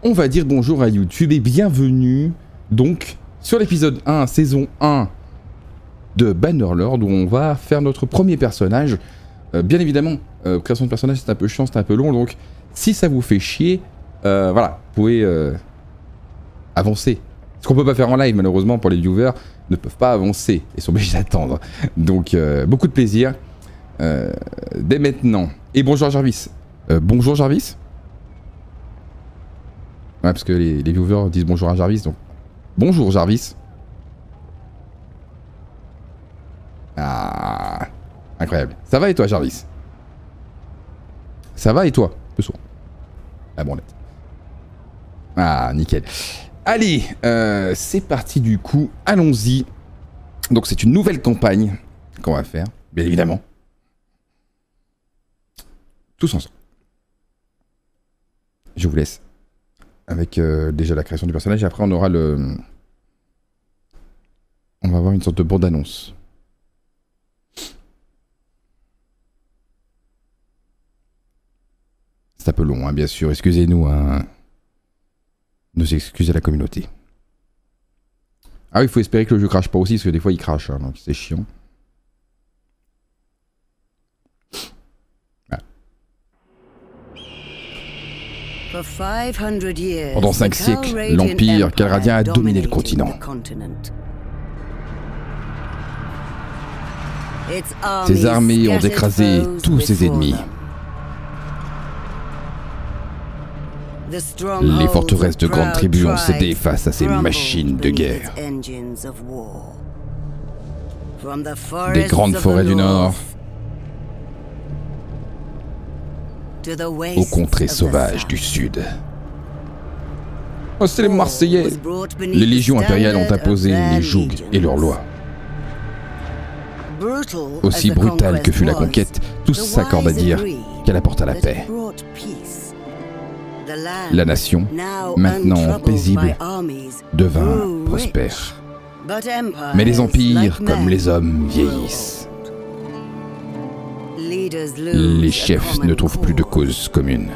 on va dire bonjour à YouTube et bienvenue donc sur l'épisode 1, saison 1 de Bannerlord où on va faire notre premier personnage. Bien évidemment, création de personnage c'est un peu chiant, c'est un peu long, donc si ça vous fait chier, voilà, vous pouvez avancer. Ce qu'on peut pas faire en live malheureusement pour les viewers, ne peuvent pas avancer et sont obligés d'attendre. Donc beaucoup de plaisir dès maintenant. Et bonjour Jarvis. Bonjour Jarvis. Ouais, parce que les viewers disent bonjour à Jarvis, donc bonjour Jarvis. Ah, incroyable. Ça va et toi Jarvis? Ça va et toi? Ce soir. Ah bon, ah, nickel. Allez, c'est parti du coup, allons-y. Donc c'est une nouvelle campagne qu'on va faire, bien évidemment. Tous ensemble. Je vous laisse avec déjà la création du personnage et après on aura le... On va avoir une sorte de bande-annonce. C'est un peu long, hein, bien sûr, excusez-nous, hein. Nous excuser à la communauté. Ah oui, il faut espérer que le jeu crache pas aussi, parce que des fois il crache, hein, donc c'est chiant. Ah. Pendant 5 siècles, l'Empire Calradien a dominé le continent. Ses armées ont écrasé tous ses ennemis. Les forteresses de grandes tribus ont cédé face à ces machines de guerre. Des grandes forêts du nord aux contrées sauvages du sud. Oh, c'est les Marseillais! Les légions impériales ont imposé les jougs et leurs lois. Aussi brutale que fut la conquête, tous s'accordent à dire qu'elle apporta la paix. La nation, maintenant paisible, devint prospère. Mais les empires, comme les hommes, vieillissent. Les chefs ne trouvent plus de cause commune.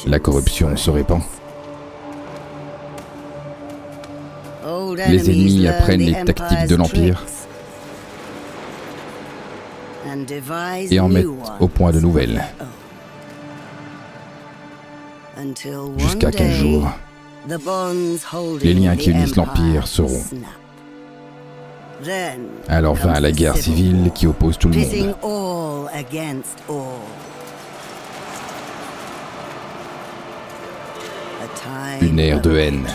La corruption se répand. Les ennemis apprennent les tactiques de l'Empire et en mettent au point de nouvelles. Jusqu'à qu'un jour, les liens qui unissent l'Empire se rompent. Alors vint la guerre civile qui oppose tout le monde. Une ère de haine.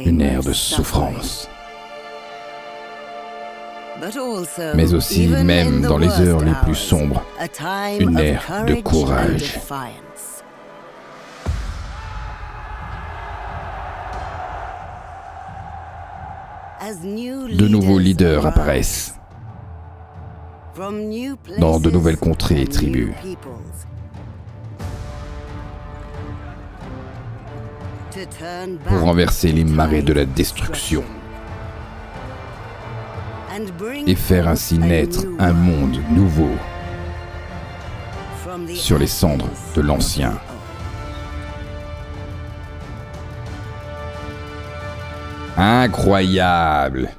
Une ère de souffrance. Mais aussi, même dans les heures les plus sombres, une ère de courage. De nouveaux leaders apparaissent dans de nouvelles contrées et tribus. Pour renverser les marées de la destruction et faire ainsi naître un monde nouveau sur les cendres de l'ancien. Incroyable!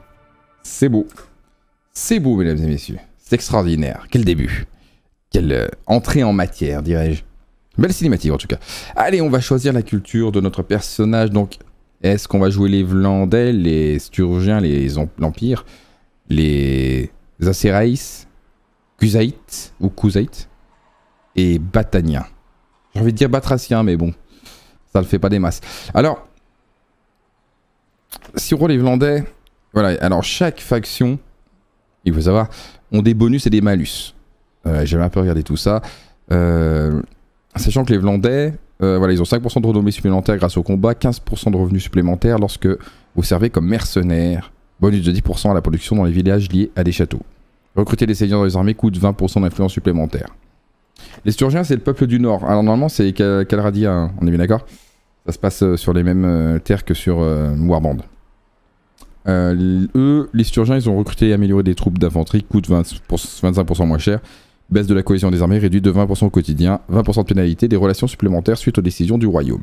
C'est beau. C'est beau, mesdames et messieurs. C'est extraordinaire. Quel début. Quelle entrée en matière, dirais-je. Belle cinématique, en tout cas. Allez, on va choisir la culture de notre personnage. Donc, est-ce qu'on va jouer les Vlandais, les Sturgiens, l'Empire, les Acéraïs, Kuzaït ou Kuzaït et Bataniens. J'ai envie de dire Batraciens, mais bon, ça le fait pas des masses. Alors, si on roule les Vlandais, voilà, alors chaque faction, il faut savoir, ont des bonus et des malus. J'avais un peu regardé tout ça. Sachant que les Vlandais, voilà, ils ont 5% de renommée supplémentaire grâce au combat, 15% de revenus supplémentaires lorsque vous servez comme mercenaire. Bonus de 10% à la production dans les villages liés à des châteaux. Recruter des seigneurs dans les armées coûte 20% d'influence supplémentaire. Les Sturgiens, c'est le peuple du Nord. Alors normalement, c'est Calradia, hein, on est bien d'accord? Ça se passe sur les mêmes terres que sur Warband. Eux, les Sturgiens, ils ont recruté et amélioré des troupes d'infanterie, coûtent 25% moins cher. Baisse de la cohésion des armées réduite de 20% au quotidien. 20% de pénalité, des relations supplémentaires suite aux décisions du royaume.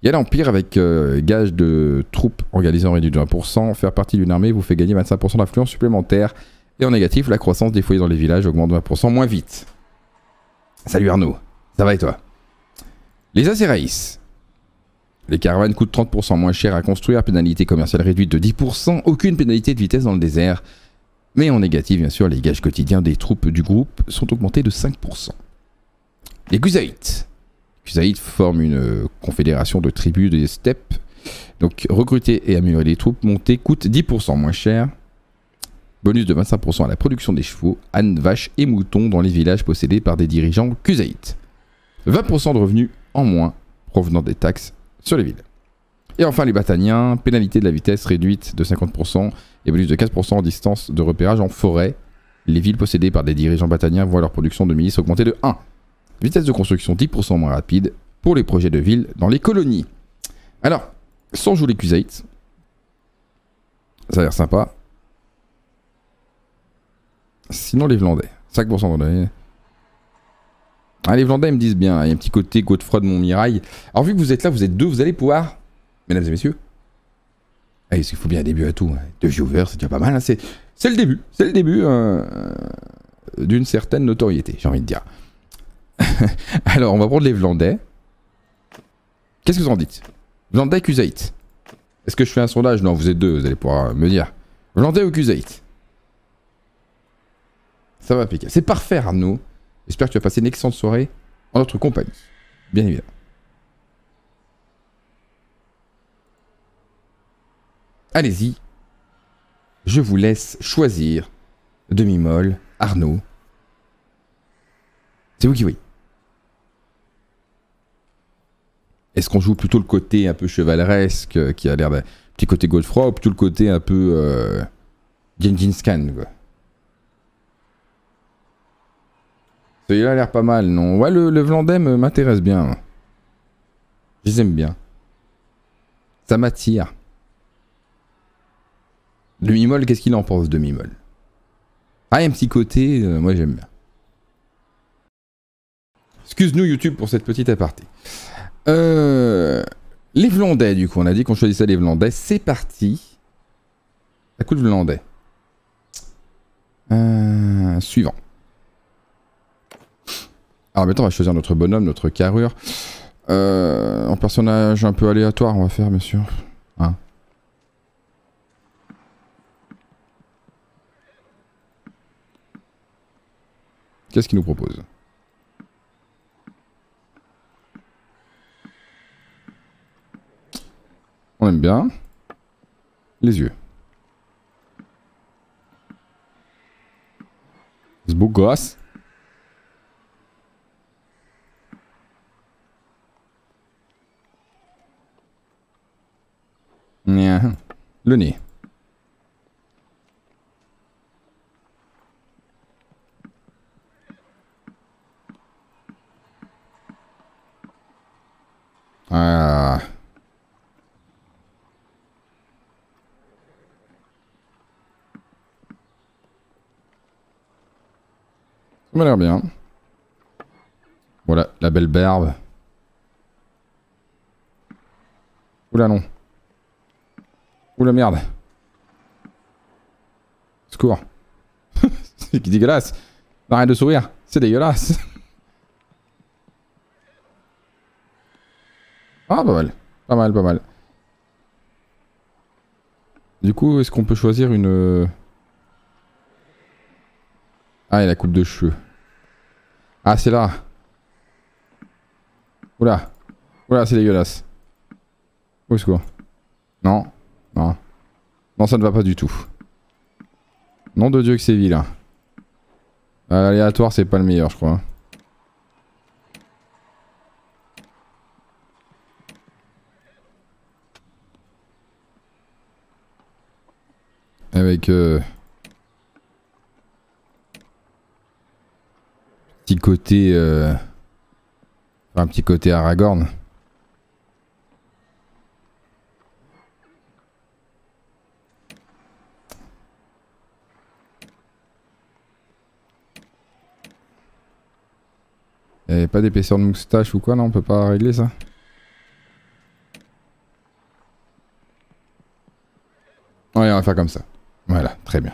Il y a l'Empire avec gage de troupes organisant réduit de 20%. Faire partie d'une armée vous fait gagner 25% d'influence supplémentaire. Et en négatif, la croissance des foyers dans les villages augmente de 20% moins vite. Salut Arnaud, ça va et toi? Les Azéraïs. Les caravanes coûtent 30% moins cher à construire, pénalité commerciale réduite de 10%, aucune pénalité de vitesse dans le désert. Mais en négatif, bien sûr, les gages quotidiens des troupes du groupe sont augmentés de 5%. Les Guzaïtes. Les Guzaïtes forment une confédération de tribus des steppes. Donc recruter et améliorer les troupes montées coûte 10% moins cher. Bonus de 25% à la production des chevaux, ânes, vaches et moutons dans les villages possédés par des dirigeants Kuzaïtes. 20% de revenus en moins provenant des taxes sur les villes. Et enfin les Bataniens, pénalité de la vitesse réduite de 50% et bonus de 15% en distance de repérage en forêt. Les villes possédées par des dirigeants bataniens voient leur production de milices augmenter de 1. Vitesse de construction 10% moins rapide pour les projets de ville dans les colonies. Alors, sans jouer les Kuzaïtes, ça a l'air sympa. Sinon les Vlandais, 5% de données. Ah, les Vlandais ils me disent bien, il y a un petit côté Godefroy de Montmirail. Alors vu que vous êtes là, vous êtes deux, vous allez pouvoir, mesdames et messieurs, il faut bien un début à tout. Hein. 2 viewers, c'est déjà pas mal. Hein. C'est le début d'une certaine notoriété, j'ai envie de dire. Alors on va prendre les Vlandais. Qu'est-ce que vous en dites? Vlandais, Kuzaït. Est-ce que je fais un sondage? Non, vous êtes deux, vous allez pouvoir me dire. Vlandais ou Kuzaït? Ça va piquer. C'est parfait Arnaud. J'espère que tu vas passer une excellente soirée en notre compagnie. Bien évidemment. Allez-y. Je vous laisse choisir demi-molle, Arnaud. C'est vous qui voyez. Est-ce qu'on joue plutôt le côté un peu chevaleresque qui a l'air d'un petit côté Godefroy ou plutôt le côté un peu Gengis Khan quoi. Celui-là a l'air pas mal, non? Ouais, le Vlandais m'intéresse bien. Je les aime bien. Ça m'attire. Demi-molle, qu'est-ce qu'il en pense, demi-molle? Ah, il y a un petit côté, moi j'aime bien. Excuse-nous YouTube pour cette petite aparté. Les Vlandais, du coup, on a dit qu'on choisissait les Vlandais. C'est parti. Un coup de Vlandais. Suivant. Alors maintenant on va choisir notre bonhomme, notre carrure. En personnage un peu aléatoire on va faire bien sûr. Hein. Qu'est-ce qu'il nous propose? On aime bien. Les yeux. Ce beau gosse. Le nez. Ah. Ça m'a l'air bien. Voilà, la belle barbe. Oula non. Oula merde. Secours. C'est dégueulasse. Arrête de sourire. C'est dégueulasse. Ah, pas mal. Pas mal, pas mal. Du coup, est-ce qu'on peut choisir une... Ah, et la coupe de cheveux. Ah, c'est là. Oula. Oula, c'est dégueulasse. Au secours. Non. Non. Non, ça ne va pas du tout. Nom de Dieu que c'est vilain. Aléatoire, c'est pas le meilleur, je crois. Avec... petit côté... un petit côté Aragorn. Y'a pas d'épaisseur de moustache ou quoi, non? On peut pas régler ça? Ouais, on va faire comme ça. Voilà, très bien.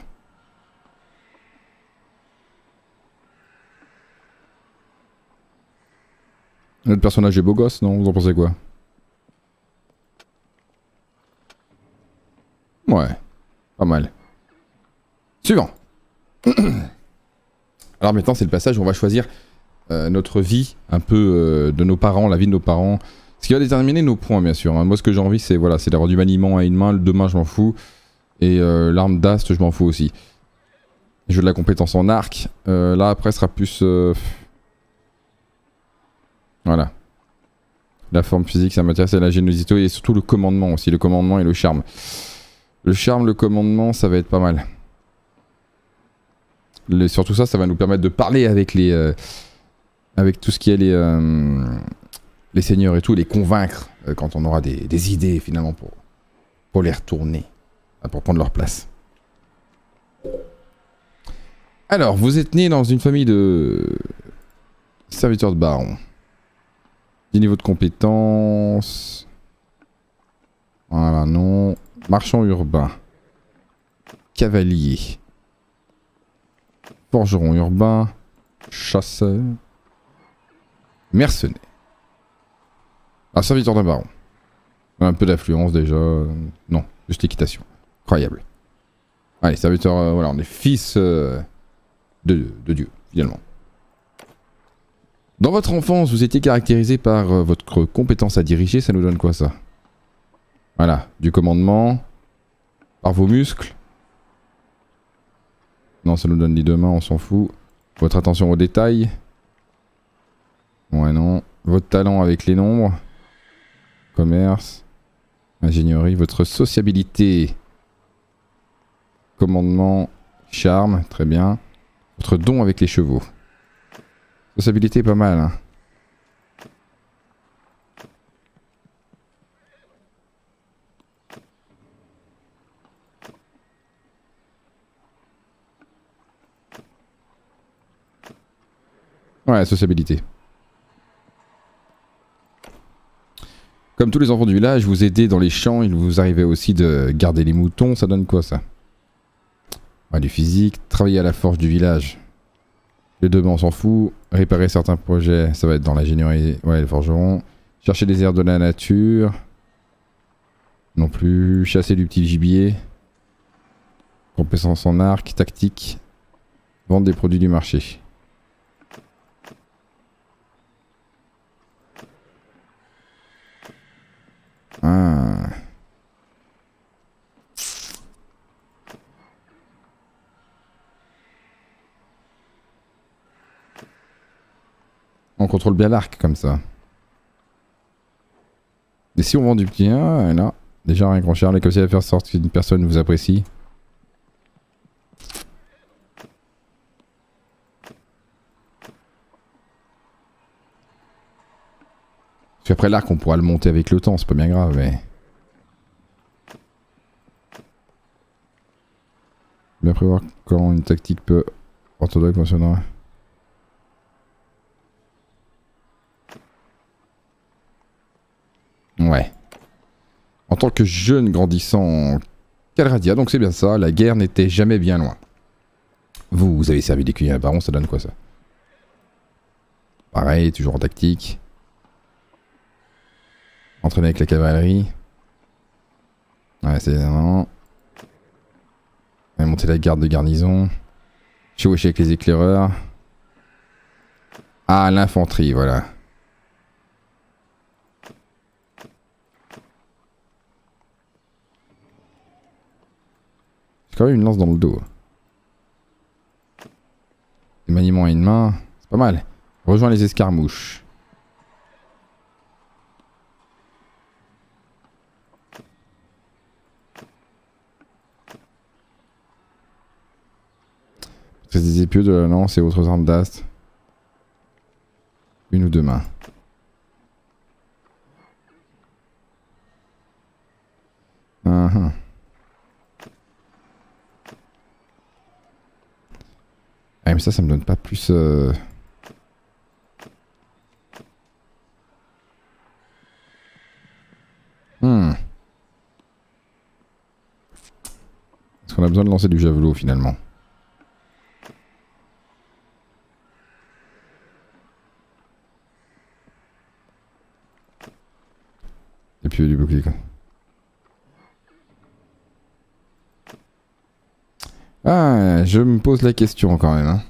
Notre personnage est beau gosse, non? Vous en pensez quoi? Ouais, pas mal. Suivant. Alors maintenant, c'est le passage où on va choisir notre vie, un peu de nos parents, la vie de nos parents. Ce qui va déterminer nos points, bien sûr. Hein. Moi, ce que j'ai envie, c'est voilà, c'est d'avoir du maniement à une main, le deux mains, je m'en fous. Et l'arme d'ast, je m'en fous aussi. Je veux de la compétence en arc. Là, après, sera plus... Voilà. La forme physique, ça m'intéresse, et la générosité, et surtout le commandement aussi. Le commandement et le charme. Le charme, le commandement, ça va être pas mal. Surtout ça, ça va nous permettre de parler avec les... avec tout ce qui est les seigneurs et tout, les convaincre quand on aura des idées finalement pour les retourner, pour prendre leur place. Alors, vous êtes né dans une famille de serviteurs de baron. Des niveaux de compétences. Voilà, non. Marchand urbain. Cavalier. Forgeron urbain. Chasseur. Mercenaire. Un serviteur d'un baron. Un peu d'affluence déjà. Non, juste l'équitation. Incroyable. Allez, serviteur, voilà, on est fils de Dieu, finalement. Dans votre enfance, vous étiez caractérisé par votre compétence à diriger, ça nous donne quoi ça? Voilà, du commandement, par vos muscles. Non, ça nous donne les deux mains, on s'en fout. Votre attention aux détails. Ouais, non. Votre talent avec les nombres. Commerce. Ingénierie. Votre sociabilité. Commandement. Charme. Très bien. Votre don avec les chevaux. Sociabilité pas mal. Hein. Ouais, sociabilité. Comme tous les enfants du village, vous aidez dans les champs, il vous arrivait aussi de garder les moutons, ça donne quoi ça? Ouais, du physique, travailler à la forge du village. Les deux, on s'en fout. Réparer certains projets, ça va être dans l'ingénierie, ouais, les forgerons. Chercher des herbes de la nature. Non plus. Chasser du petit gibier. Compétence en arc, tactique. Vendre des produits du marché. Ah. On contrôle bien l'arc comme ça. Et si on vend du petit 1, là, déjà rien qu'on cherche, les comme si à faire sorte qu'une personne vous apprécie. Parce qu'après l'arc, on pourra le monter avec le temps, c'est pas bien grave, mais... Bien prévoir quand une tactique peut orthodoxe fonctionnera. Ouais. En tant que jeune grandissant en Calradia, donc c'est bien ça, la guerre n'était jamais bien loin. Vous avez servi d'écuyer à baron, ça donne quoi ça? Pareil, toujours en tactique. Entraîner avec la cavalerie. Ouais, c'est... Non. Monter la garde de garnison. Chevaucher avec les éclaireurs. Ah, l'infanterie, voilà. J'ai quand même une lance dans le dos. Des maniements à une main, c'est pas mal. Rejoins les escarmouches. C'est des épieux de la lance et autres armes d'ast. Une ou deux mains. Ah, mais ça me donne pas plus... a besoin de lancer du javelot finalement. Et puis du bouclier quoi. Ah, je me pose la question quand même. Hein.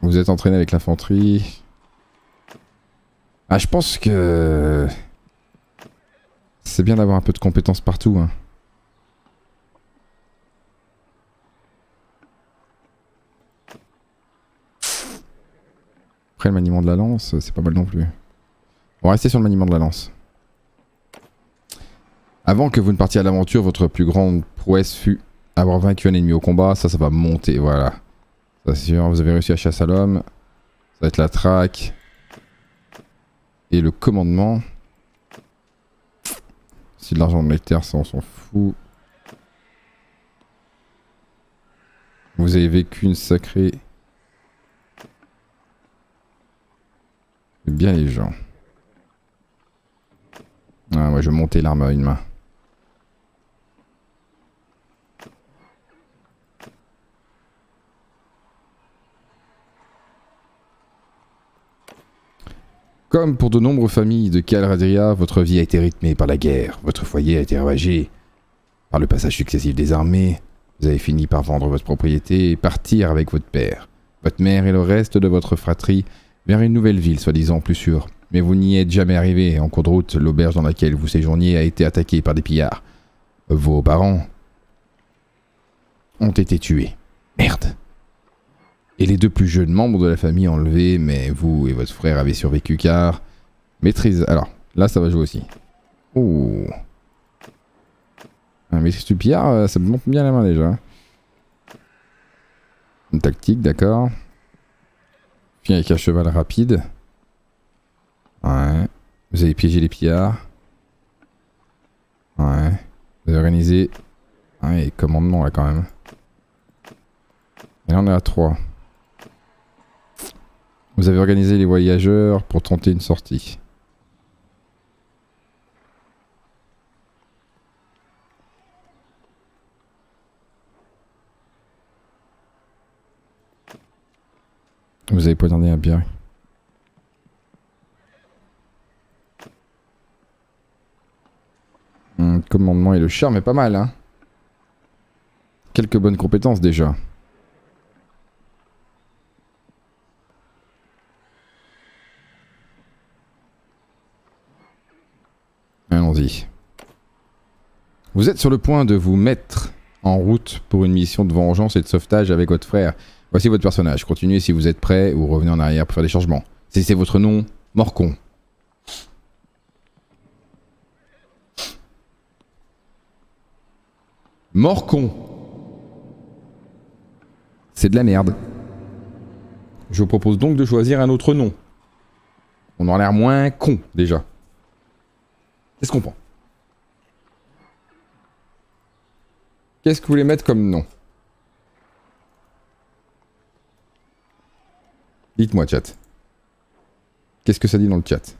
Vous êtes entraîné avec l'infanterie. Ah, je pense que... c'est bien d'avoir un peu de compétences partout. Hein. Après le maniement de la lance, c'est pas mal non plus. On va rester sur le maniement de la lance. Avant que vous ne partiez à l'aventure, votre plus grande prouesse fut avoir vaincu un ennemi au combat. Ça va monter, voilà. Ça c'est sûr, vous avez réussi à chasser à l'homme. Ça va être la traque. Et le commandement. Si de l'argent de l'hectare, ça on s'en fout. Vous avez vécu une sacrée... bien les gens. Ah ouais, je vais monter l'arme à une main. Comme pour de nombreuses familles de Calradria, votre vie a été rythmée par la guerre. Votre foyer a été ravagé par le passage successif des armées. Vous avez fini par vendre votre propriété et partir avec votre père, votre mère et le reste de votre fratrie vers une nouvelle ville, soi-disant plus sûre. Mais vous n'y êtes jamais arrivé. En cours de route, l'auberge dans laquelle vous séjourniez a été attaquée par des pillards. Vos parents ont été tués. Merde. Et les deux plus jeunes membres de la famille enlevés, mais vous et votre frère avez survécu car... Maîtrise... Alors, là ça va jouer aussi. Oh. Un maîtrise du pillard, ça me monte bien la main déjà. Une tactique, d'accord. Puis avec un cheval rapide. Ouais. Vous avez piégé les pillards. Ouais. Vous avez organisé... Ouais, et commandement là quand même. Et là on est à 3. Vous avez organisé les voyageurs pour tenter une sortie. Vous avez poignardé un bien. Commandement et le charme est pas mal, hein. Quelques bonnes compétences déjà. Allons-y. Vous êtes sur le point de vous mettre en route pour une mission de vengeance et de sauvetage avec votre frère. Voici votre personnage. Continuez si vous êtes prêt ou revenez en arrière pour faire des changements. C'est votre nom, Morcon. Morcon. C'est de la merde. Je vous propose donc de choisir un autre nom. On aura l'air moins con déjà. Qu'est-ce qu'on prend? Qu'est-ce que vous voulez mettre comme nom? Dites-moi chat. Qu'est-ce que ça dit dans le chat?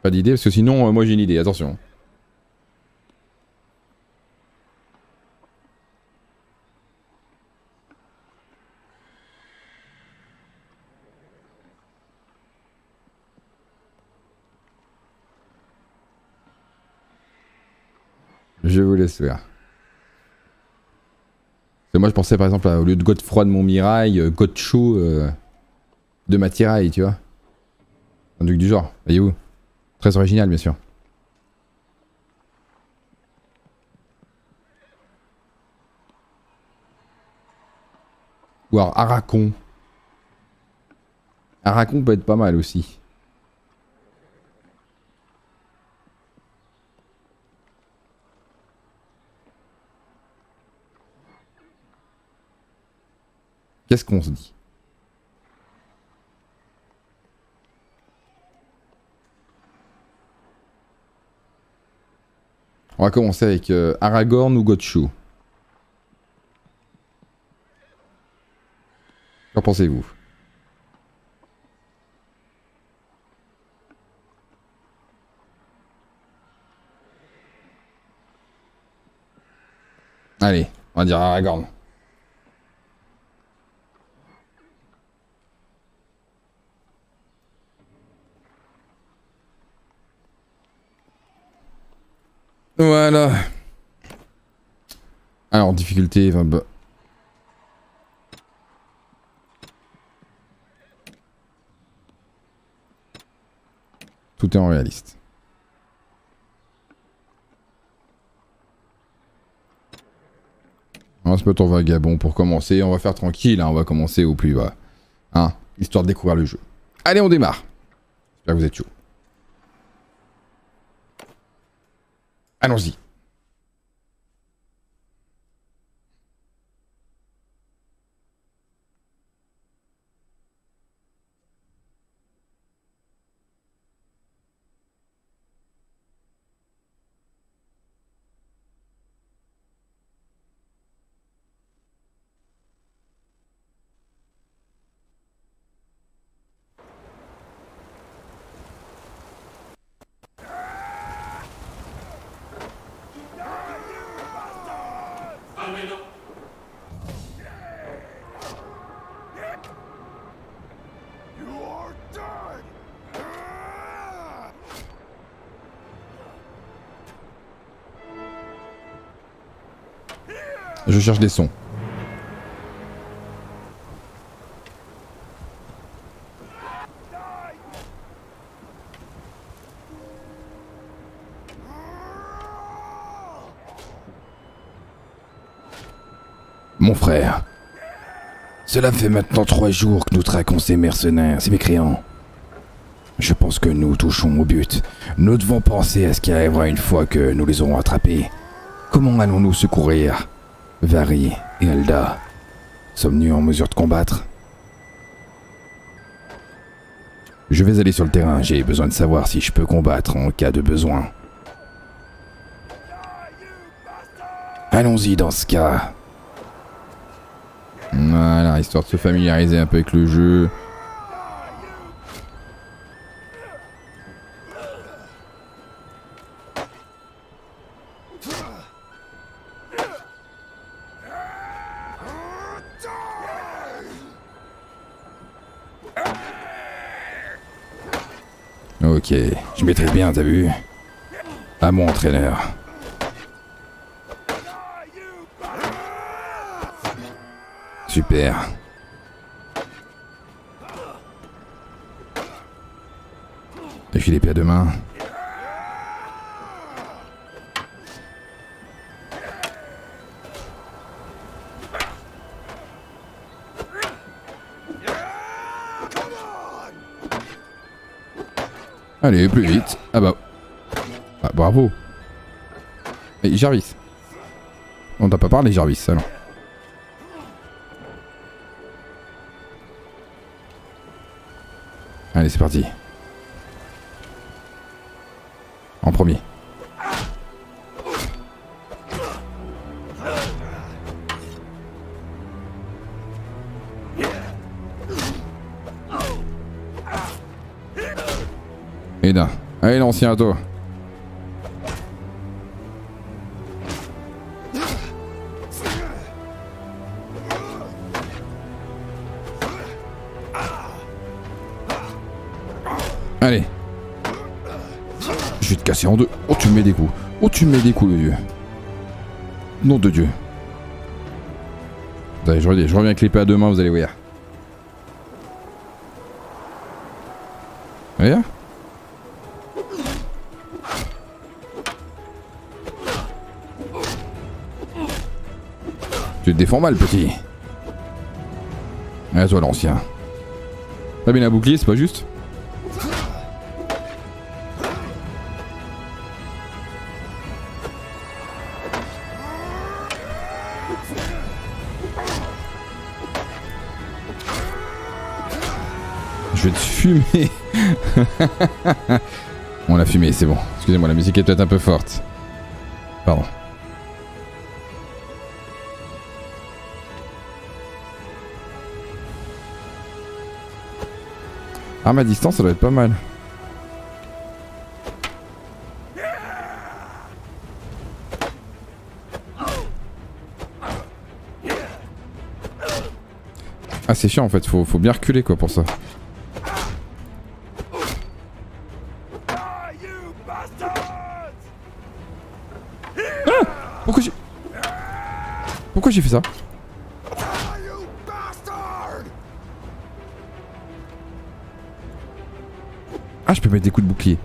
Pas d'idée parce que sinon moi j'ai une idée, attention. Je vous laisse faire. Moi je pensais par exemple au lieu de Godefroy de Montmirail, Godchaud de Matirail, tu vois. Un truc du genre, voyez-vous. Très original bien sûr. Ou alors Aracon. Aracon peut être pas mal aussi. Qu'est-ce qu'on se dit? On va commencer avec Aragorn ou Godchou. Qu'en pensez-vous? Allez, on va dire Aragorn. Voilà. Alors, difficulté, bah. Tout est en réaliste. On va se mettre en vagabond pour commencer. On va faire tranquille, hein. On va commencer au plus bas. Hein, histoire de découvrir le jeu. Allez, on démarre. J'espère que vous êtes chaud. Allons-y. Je cherche des sons. Mon frère, cela fait maintenant 3 jours que nous traquons ces mercenaires, ces mécréants. Je pense que nous touchons au but. Nous devons penser à ce qui arrivera une fois que nous les aurons attrapés. Comment allons-nous secourir Vari et Elda? Sommes-nous en mesure de combattre? Je vais aller sur le terrain, j'ai besoin de savoir si je peux combattre en cas de besoin. Allons-y dans ce cas. Voilà, histoire de se familiariser un peu avec le jeu. Ok, je maîtrise bien, t'as vu? À mon entraîneur. Super. T'as fait l'épée à deux mains. Allez, plus vite. Ah bah. Ah, bravo. Et Jarvis. On t'a pas parlé, Jarvis, alors. Allez, c'est parti. En premier. Et d'un. Allez, l'ancien à toi. Allez. Je vais te casser en deux. Oh, tu me mets des coups. Oh, tu me mets des coups, le vieux. Nom de Dieu. Allez, je reviens avec l'épée à deux mains, vous allez voir. Regarde. Tu te défends mal, petit. Allez, toi, l'ancien. T'as bien un bouclier, c'est pas juste? Je vais te fumer. On l'a fumé, c'est bon. Excusez-moi, la musique est peut-être un peu forte. Pardon. Arme à distance, ça doit être pas mal. Ah c'est chiant en fait, faut bien reculer quoi pour ça. Ah, pourquoi j'ai fait ça? Ah je peux mettre des coups de bouclier.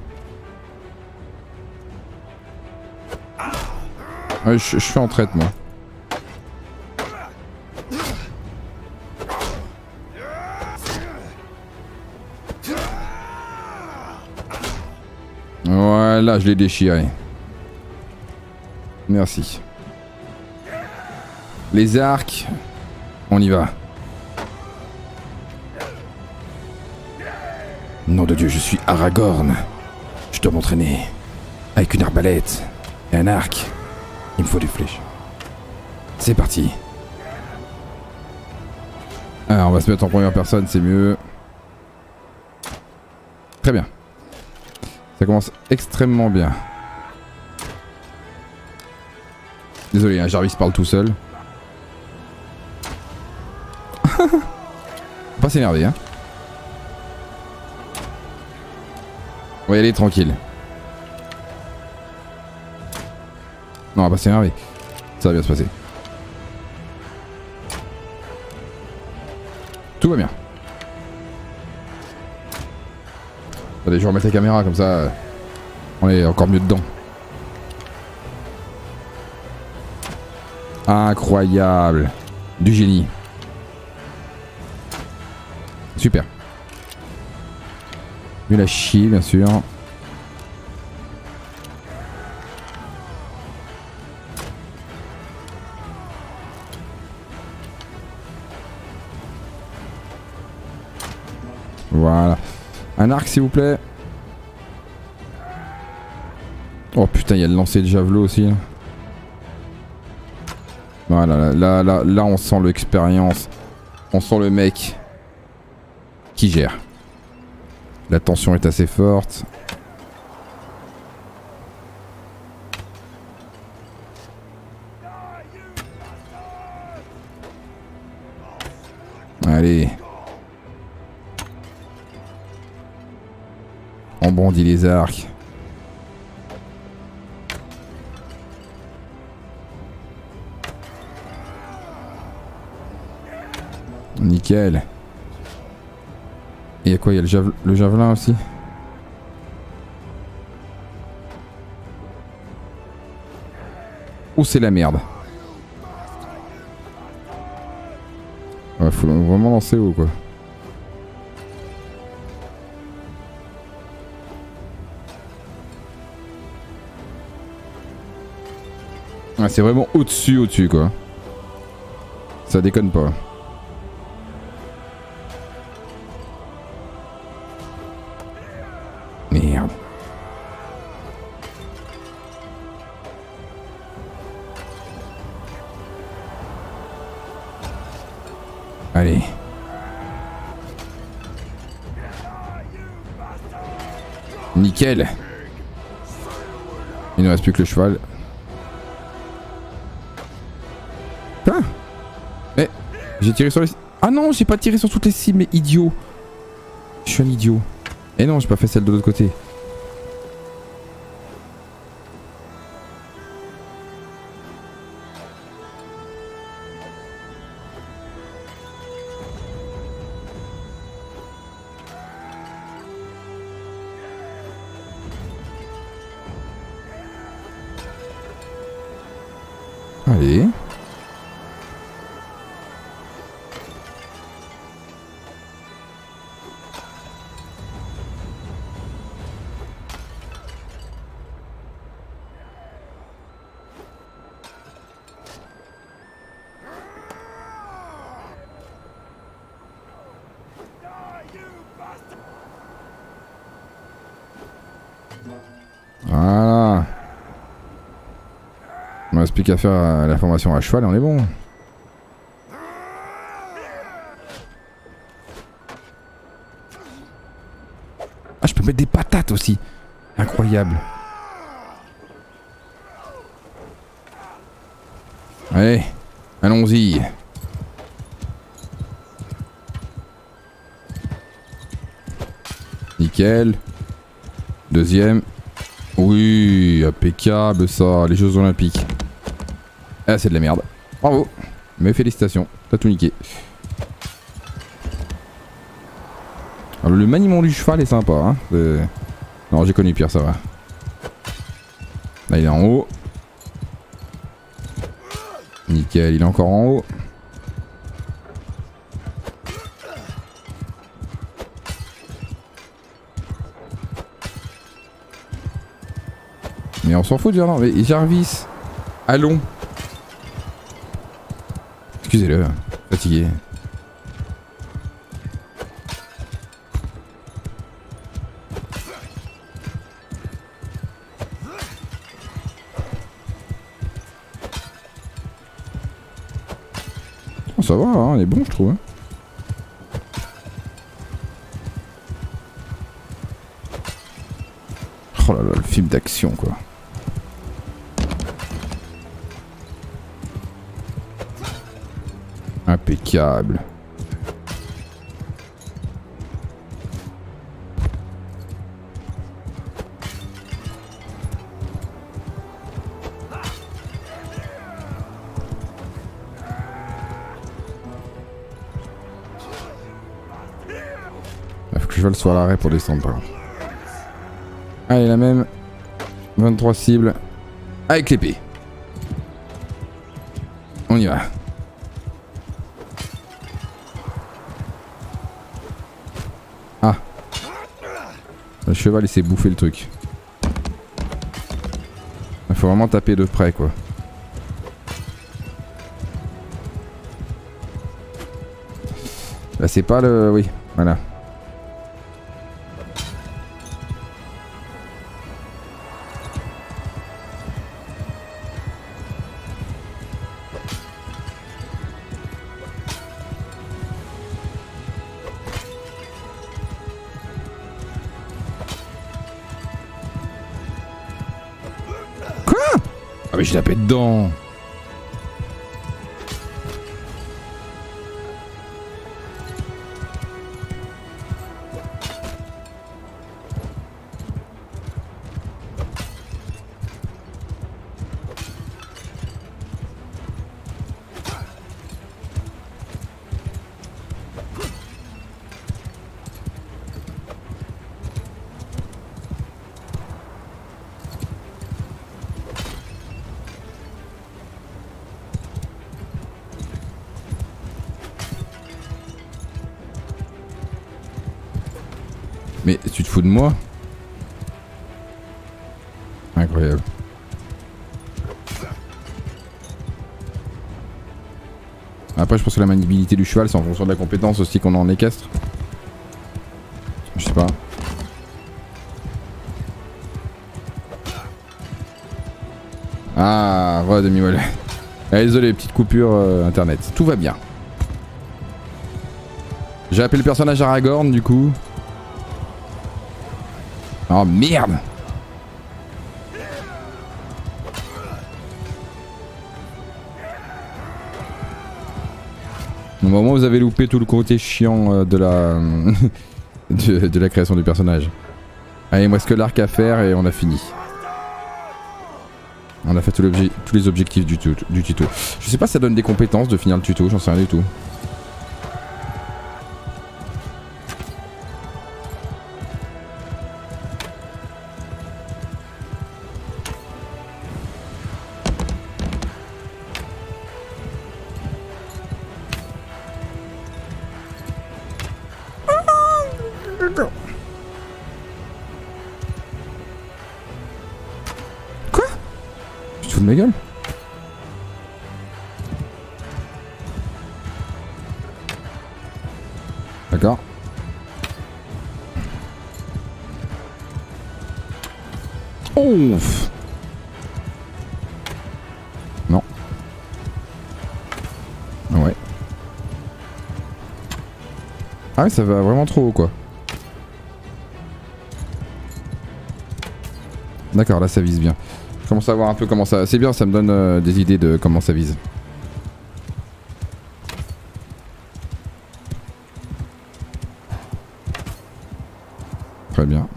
Ouais, je fais en traite moi. Voilà, je l'ai déchiré. Merci. Les arcs. On y va. Nom de Dieu, je suis Aragorn. Je dois m'entraîner. Avec une arbalète et un arc. Il me faut des flèches. C'est parti. Alors, on va se mettre en première personne, c'est mieux. Très bien. Ça commence extrêmement bien. Désolé, hein, Jarvis parle tout seul. Faut pas s'énerver, hein. On va y aller tranquille. Non, on va pas s'énerver. Ça va bien se passer. Tout va bien. Allez, je vais remettre la caméra comme ça. On est encore mieux dedans. Incroyable. Du génie. Super. Nul à chier, bien sûr. Voilà. Un arc, s'il vous plaît. Oh putain, il y a le lancer de javelot aussi. Voilà, là, on sent l'expérience. On sent le mec qui gère. La tension est assez forte. Allez. On bondit les arcs. Nickel. Et y'a quoi? Y'a le javelin aussi? Ou c'est la merde? Ouais, faut vraiment lancer haut quoi. Ah, c'est vraiment au-dessus quoi. Ça déconne pas. Merde. Allez. Nickel. Il ne reste plus que le cheval. Putain. Mais j'ai tiré sur les... Ah non, j'ai pas tiré sur toutes les cibles, mais idiot. Je suis un idiot. Et non, j'ai pas fait celle de l'autre côté. Allez. Voilà. Il ne reste plus qu'à faire la formation à cheval et on est bon. Ah, je peux mettre des patates aussi. Incroyable. Allez, allons-y. Nickel. Deuxième. Oui, impeccable ça, les Jeux Olympiques. Ah, c'est de la merde. Bravo. Mais félicitations, t'as tout niqué. Alors, le maniement du cheval est sympa. Hein. Non, j'ai connu pire, ça va. Là, il est en haut. Nickel, il est encore en haut. Mais on s'en fout de dire non, mais Jarvis, allons. Excusez-le, fatigué. Oh, ça va, hein, on est bon je trouve. Hein. Oh là là, le film d'action quoi. Impeccable. Il faut que le cheval soit à l'arrêt pour descendre par contre. Allez, la même. 23 cibles. Avec l'épée. On y va. Ah. Le cheval il s'est bouffé le truc. Il faut vraiment taper de près quoi. Là c'est pas le... Oui, voilà. Ah mais je tapé dedans. Mais tu te fous de moi? Incroyable. Après je pense que la maniabilité du cheval c'est en fonction de la compétence aussi qu'on a en équestre. Je sais pas. Ah, demi-molle. Désolé, petite coupure internet. Tout va bien. J'ai appelé le personnage Aragorn du coup. Oh merde! Au moment où vous avez loupé tout le côté chiant de la de la création du personnage. Allez, il me reste que l'arc à faire et on a fini. On a fait tous les objectifs du tuto. Je sais pas si ça donne des compétences de finir le tuto, j'en sais rien du tout. Quoi? Tu te fous de ma gueule? D'accord. Ouf. Non. Ouais. Ah ouais, ça va vraiment trop haut quoi. D'accord, là ça vise bien. Je commence à voir un peu comment ça... C'est bien, ça me donne des idées de comment ça vise. Très Très bien.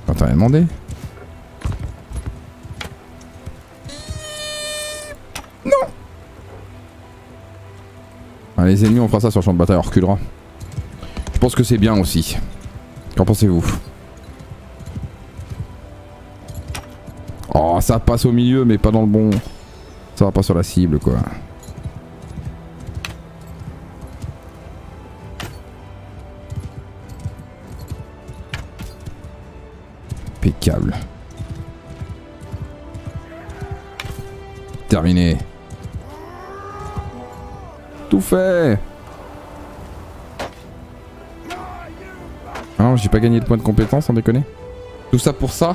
Oh, t'as rien demandé? Non. Ah, les ennemis on fera ça sur le champ de bataille, on reculera. Je pense que c'est bien aussi. Qu'en pensez-vous? Oh, ça passe au milieu mais pas dans le bon... Ça va pas sur la cible quoi. Impeccable. Terminé. Tout fait. Ah non, j'ai pas gagné de points de compétence, sans déconner. Tout ça pour ça?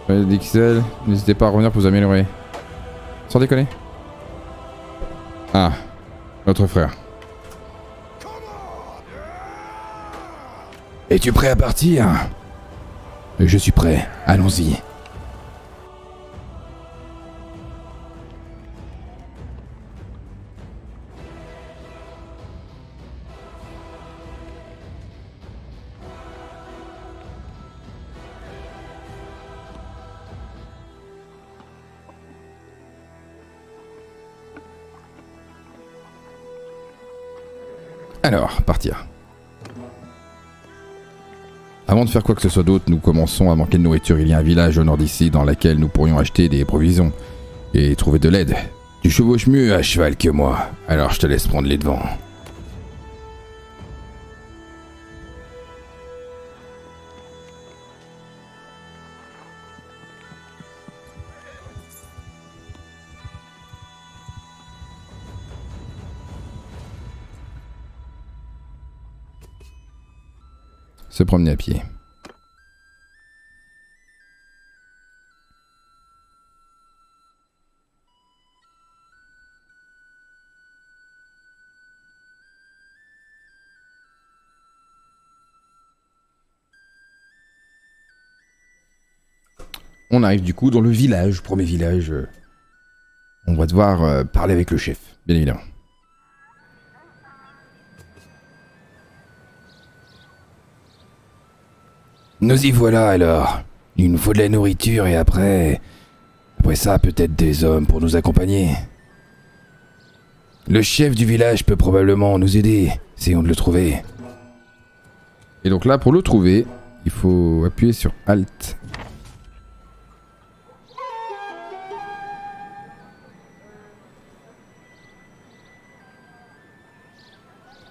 DXL, n'hésitez pas à revenir pour vous améliorer. Sans déconner. Ah, notre frère. Es-tu prêt à partir? Je suis prêt, allons-y. Alors, partir. Avant de faire quoi que ce soit d'autre, nous commençons à manquer de nourriture. Il y a un village au nord d'ici dans lequel nous pourrions acheter des provisions et trouver de l'aide. Tu chevauches mieux à cheval que moi, alors je te laisse prendre les devants. Se promener à pied. On arrive du coup dans le village, premier village. On va devoir parler avec le chef, bien évidemment. Nous y voilà alors. Il nous faut de la nourriture et après... Après ça, peut-être des hommes pour nous accompagner. Le chef du village peut probablement nous aider. Essayons de le trouver. Et donc là, pour le trouver, il faut appuyer sur Alt.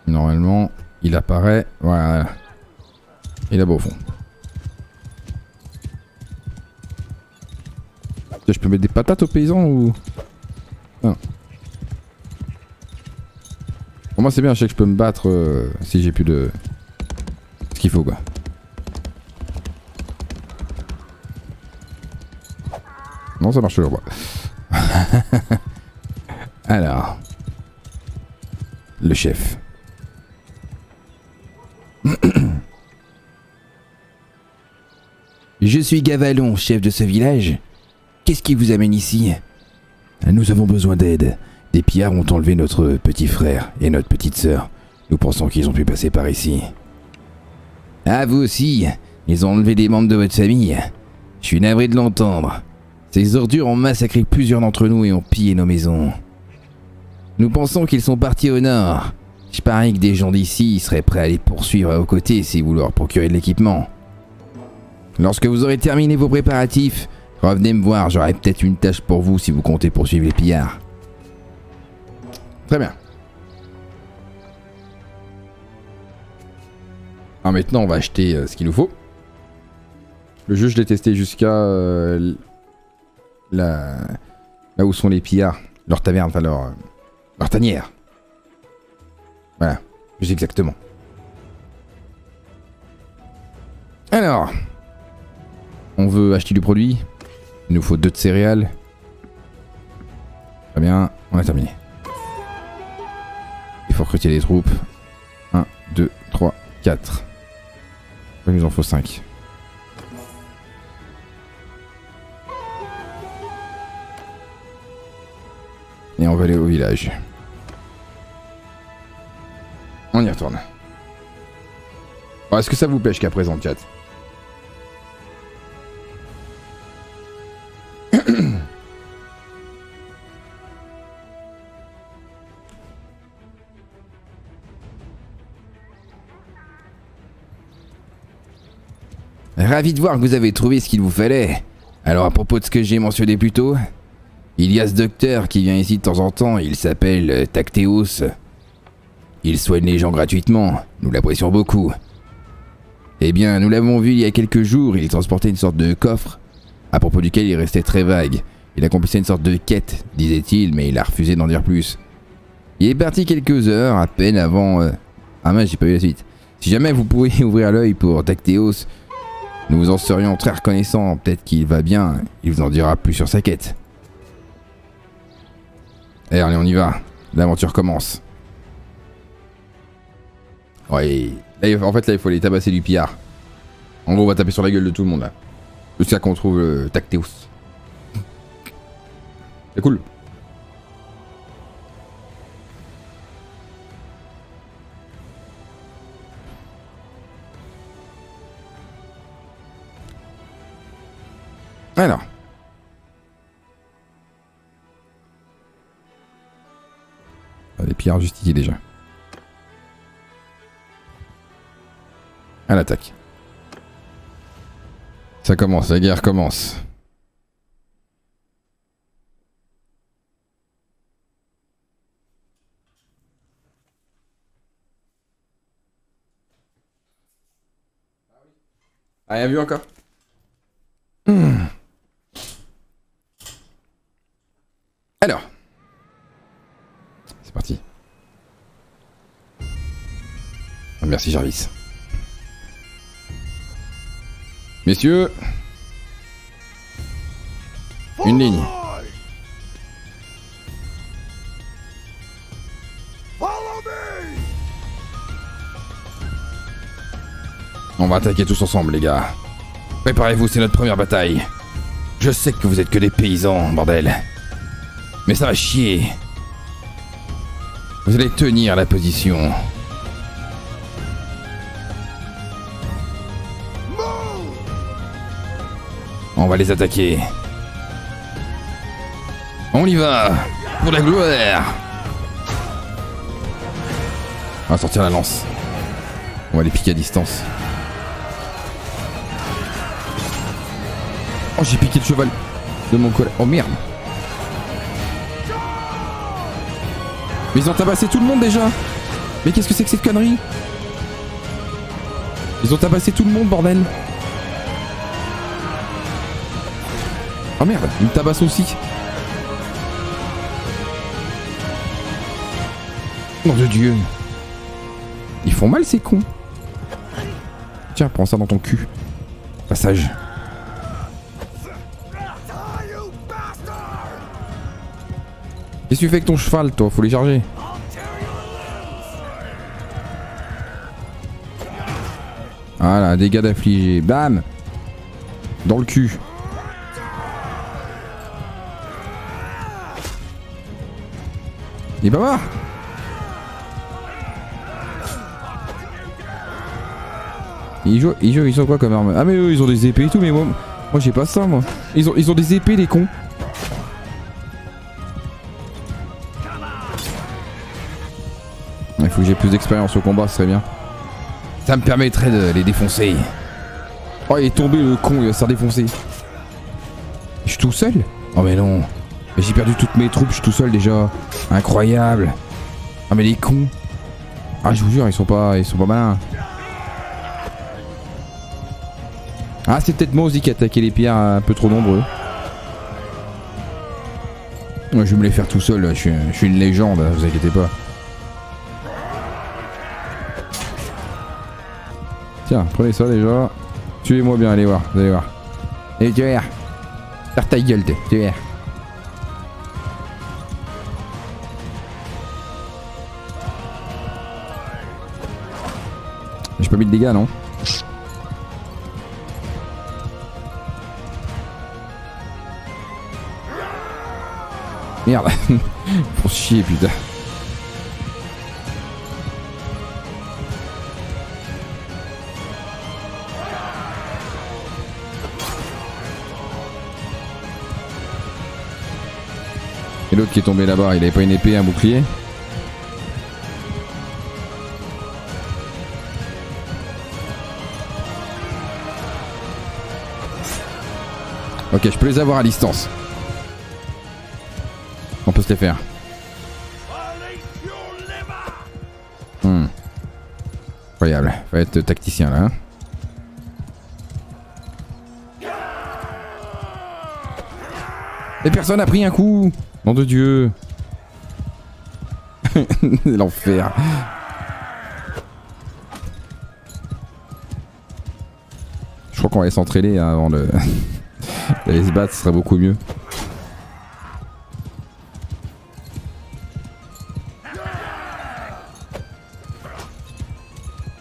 Normalement, il apparaît... Voilà. Et là-bas au fond. Je peux mettre des patates aux paysans ou... Ah. Pour moi c'est bien, je sais que je peux me battre si j'ai plus de... ce qu'il faut quoi. Non ça marche toujours pas. Alors... Le chef. Je suis Gavalon, chef de ce village. Qu'est-ce qui vous amène ici? Nous avons besoin d'aide. Des pillards ont enlevé notre petit frère et notre petite sœur. Nous pensons qu'ils ont pu passer par ici. Ah, vous aussi? Ils ont enlevé des membres de votre famille? Je suis navré de l'entendre. Ces ordures ont massacré plusieurs d'entre nous et ont pillé nos maisons. Nous pensons qu'ils sont partis au nord. Je parie que des gens d'ici seraient prêts à les poursuivre à vos côtés si vous leur procurez de l'équipement. Lorsque vous aurez terminé vos préparatifs, revenez me voir, j'aurai peut-être une tâche pour vous si vous comptez poursuivre les pillards. Très bien. Alors maintenant on va acheter ce qu'il nous faut. Le jeu je l'ai testé jusqu'à là où sont les pillards. Leur taverne, enfin leur tanière. Voilà, plus exactement. Alors, on veut acheter du produit. Il nous faut 2 de céréales. Très bien, on a terminé. Il faut recruter des troupes. 1, 2, 3, 4. Il nous en faut 5. Et on va aller au village. On y retourne. Bon, est-ce que ça vous plaît jusqu'à présent, chat? Ravi de voir que vous avez trouvé ce qu'il vous fallait. Alors à propos de ce que j'ai mentionné plus tôt, il y a ce docteur qui vient ici de temps en temps, il s'appelle Tactéos. Il soigne les gens gratuitement, nous l'apprécions beaucoup. Eh bien, nous l'avons vu il y a quelques jours, il transportait une sorte de coffre, à propos duquel il restait très vague. Il accomplissait une sorte de quête, disait-il, mais il a refusé d'en dire plus. Il est parti quelques heures, à peine avant... Ah mince, j'ai pas eu la suite. Si jamais vous pouvez ouvrir l'œil pour Tactéos, nous vous en serions très reconnaissants. Peut-être qu'il va bien, il vous en dira plus sur sa quête. Eh, allez, on y va. L'aventure commence. Ouais, là, en fait, là, il faut aller tabasser du pillard. En gros, on va taper sur la gueule de tout le monde, là. Jusqu'à qu'on trouve Tactéos. C'est cool. Alors. Les pillards justifiés déjà. À l'attaque. Ça commence, la guerre commence. Rien vu encore? Alors. C'est parti. Merci Jarvis. Messieurs. Une ligne. On va attaquer tous ensemble les gars. Préparez-vous, c'est notre première bataille. Je sais que vous êtes que des paysans, bordel. Mais ça va chier. Vous allez tenir la position. On va les attaquer. On y va. Pour la gloire. On va sortir la lance. On va les piquer à distance. Oh, j'ai piqué le cheval de mon collègue. Oh merde. Mais ils ont tabassé tout le monde déjà. Mais qu'est-ce que c'est que cette connerie? Ils ont tabassé tout le monde, bordel. Oh merde, ils me tabassent aussi. Nom de Dieu. Ils font mal ces cons. Tiens, prends ça dans ton cul. Passage. Qu'est-ce que tu fais avec ton cheval, toi? Faut les charger. Voilà, dégâts d'affligés. Bam! Dans le cul. Il est pas mort. Ils ont quoi comme arme? Ah mais eux ils ont des épées et tout, mais moi j'ai pas ça moi. Ils ont des épées les cons. Il faut que j'ai plus d'expérience au combat, ce serait bien. Ça me permettrait de les défoncer. Oh il est tombé le con, il va se faire défoncer. Je suis tout seul? Oh mais non. Mais j'ai perdu toutes mes troupes, je suis tout seul déjà. Incroyable. Ah mais les cons. Ah je vous jure, ils sont pas malins. Ah c'est peut-être moi aussi qui ai attaqué les pierres un peu trop nombreux. Ouais, je vais me les faire tout seul, là. Je suis une légende, vous inquiétez pas. Tiens, prenez ça déjà. Tuez-moi bien, allez voir, vous allez voir. Allez, tu verras. Faire ta gueule, tu verras. J'ai pas mis de dégâts, non? Merde. Pour chier, putain. l'autre qui est tombé là-bas, il avait pas une épée, un bouclier? Ok, je peux les avoir à distance. On peut se les faire. Incroyable, faut être tacticien là. Hein. Et personne n'a pris un coup. Nom de Dieu. L'enfer. Je crois qu'on va s'entraîner hein, avant de... d'aller se battre, ce serait beaucoup mieux.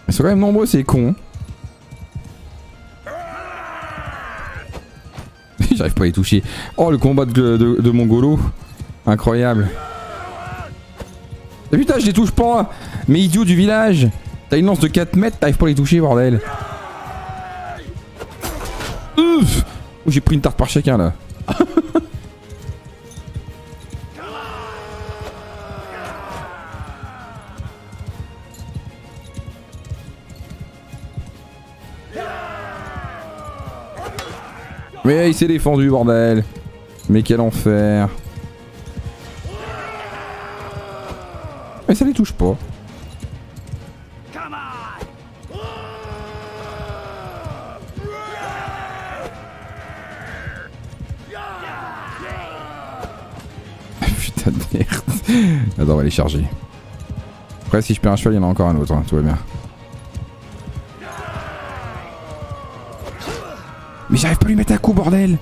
Ils sont quand même nombreux ces cons. J'arrive pas à les toucher. Oh le combat de Mongolo. Incroyable. Et putain je les touche pas. Mais idiot du village. T'as une lance de 4 mètres, t'arrives pas à les toucher bordel. Ouf. Oh, j'ai pris une tarte par chacun là. Mais il s'est défendu bordel. Mais quel enfer. Mais ça les touche pas. Putain de merde. Attends on va les charger. Après si je perds un cheval il y en a encore un autre, hein, tout va bien. Mais j'arrive pas à lui mettre un coup bordel.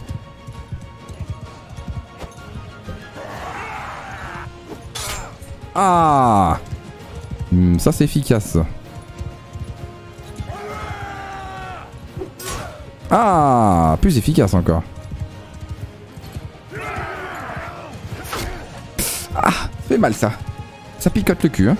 Ah ça c'est efficace. Ah plus efficace encore. Ah ça fait mal ça. Ça picote le cul hein.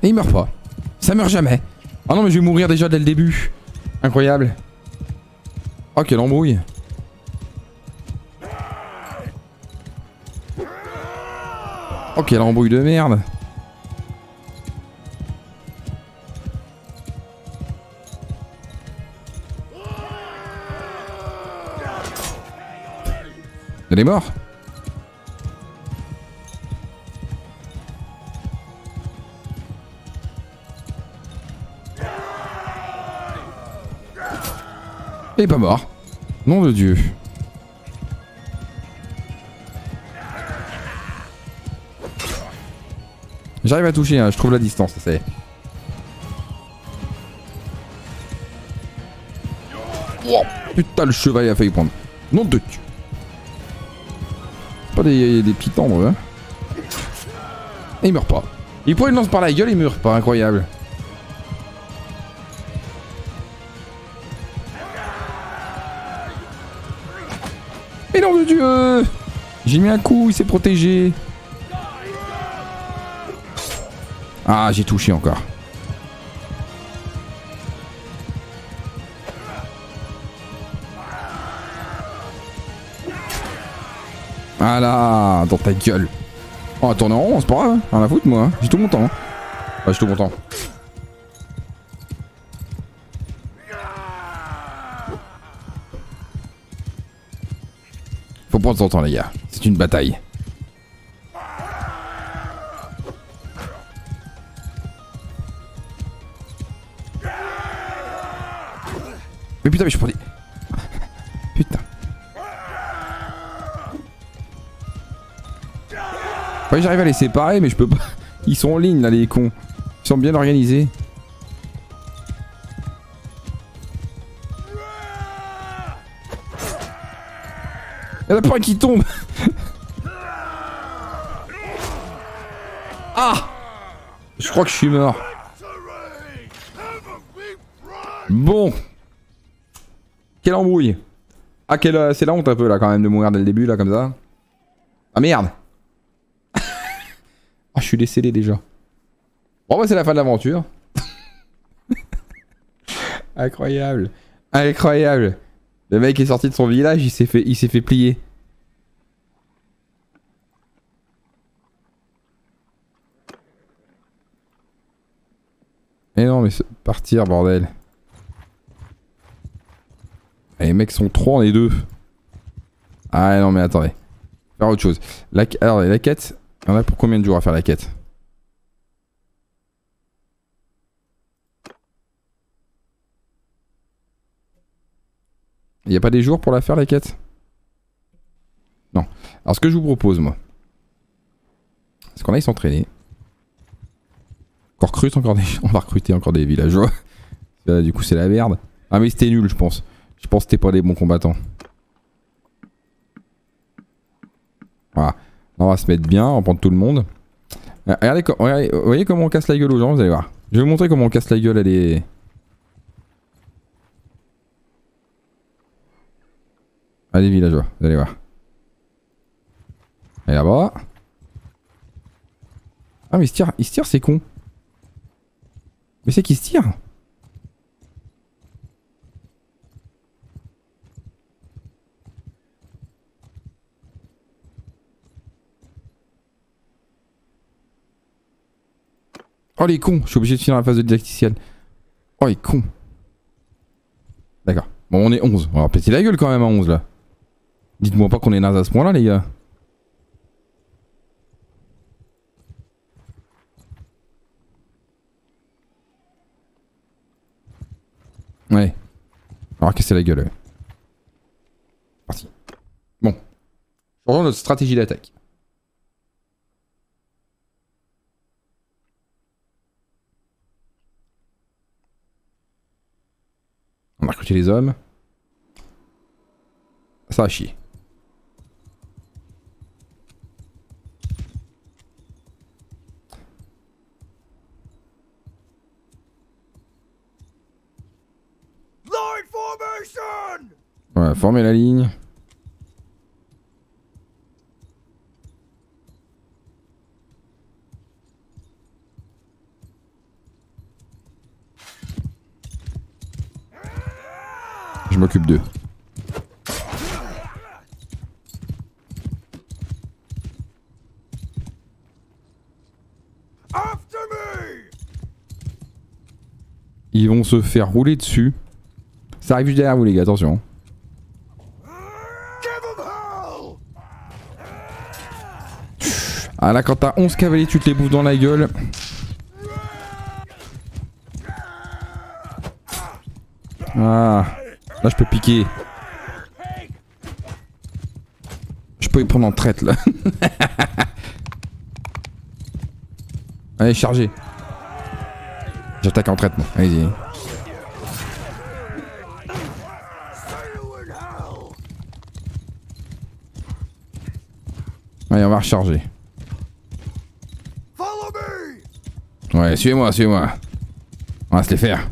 Et il meurt pas. Ça meurt jamais. Ah non mais je vais mourir déjà dès le début. Incroyable. Oh quelle embrouille. Oh quelle embrouille de merde. Elle est morte. Il est pas mort. Nom de Dieu. J'arrive à toucher, hein, je trouve la distance, ça y est. Oh, putain, le cheval a failli prendre. Nom de Dieu. Pas des petits tendres, hein. Et il meurt pas. Il prend une lance par la gueule, il meurt pas, incroyable. Mais nom de Dieu! J'ai mis un coup, il s'est protégé. Ah, j'ai touché encore. Voilà, dans ta gueule. On va tourner en rond, c'est pas grave, hein. Rien à foutre moi, hein. J'ai tout mon temps. Hein. Ouais, j'ai tout mon temps. Faut prendre son temps les gars, c'est une bataille. Mais putain mais je prends des... Putain. Ouais j'arrive à les séparer mais je peux pas... Ils sont en ligne là les cons. Ils sont bien organisés. Y'en a pas un qui tombe. Ah! Je crois que je suis mort. Bon. Quelle embrouille. Ah quelle... c'est la honte un peu là quand même de mourir dès le début là comme ça. Ah merde. Ah, je suis décédé déjà. Bon bah c'est la fin de l'aventure. Incroyable. Incroyable. Le mec est sorti de son village, il s'est fait plier. Eh non mais partir bordel. Et les mecs sont 3, on est 2. Ah non mais attendez. Faire autre chose. Alors la quête, on a pour combien de jours à faire la quête? Il n'y a pas des jours pour la faire la quête? Non. Alors ce que je vous propose moi, c'est qu'on aille s'entraîner. On recrute encore des... On va recruter encore des villageois. Là, du coup c'est la merde. Ah mais c'était nul je pense. Je pense que c'était pas des bons combattants. Voilà. On va se mettre bien, on va prendre tout le monde. Regardez, vous voyez comment on casse la gueule aux gens, vous allez voir. Je vais vous montrer comment on casse la gueule à des... à des villageois, vous allez voir. Et là-bas. Ah mais il se tire c'est con. Mais c'est qu'il se tire. Oh les cons, je suis obligé de finir la phase de didacticiel. Oh les cons. D'accord. Bon on est 11. On va péter la gueule quand même à 11 là. Dites-moi pas qu'on est naze à ce point là les gars. Ouais. On va casser la gueule. Ouais. Parti. Bon. Changeons notre stratégie d'attaque. On va recruter les hommes. Ça va chier. Voilà, former la ligne. Je m'occupe d'eux. Ils vont se faire rouler dessus. Ça arrive juste derrière vous les gars, attention. Ah là quand t'as 11 cavaliers tu te les bouffes dans la gueule. Ah, là je peux piquer. Je peux y prendre en traite là. Allez chargez. J'attaque en traite moi, allez-y. Allez on va recharger. Ouais suivez-moi, suivez-moi. On va se les faire.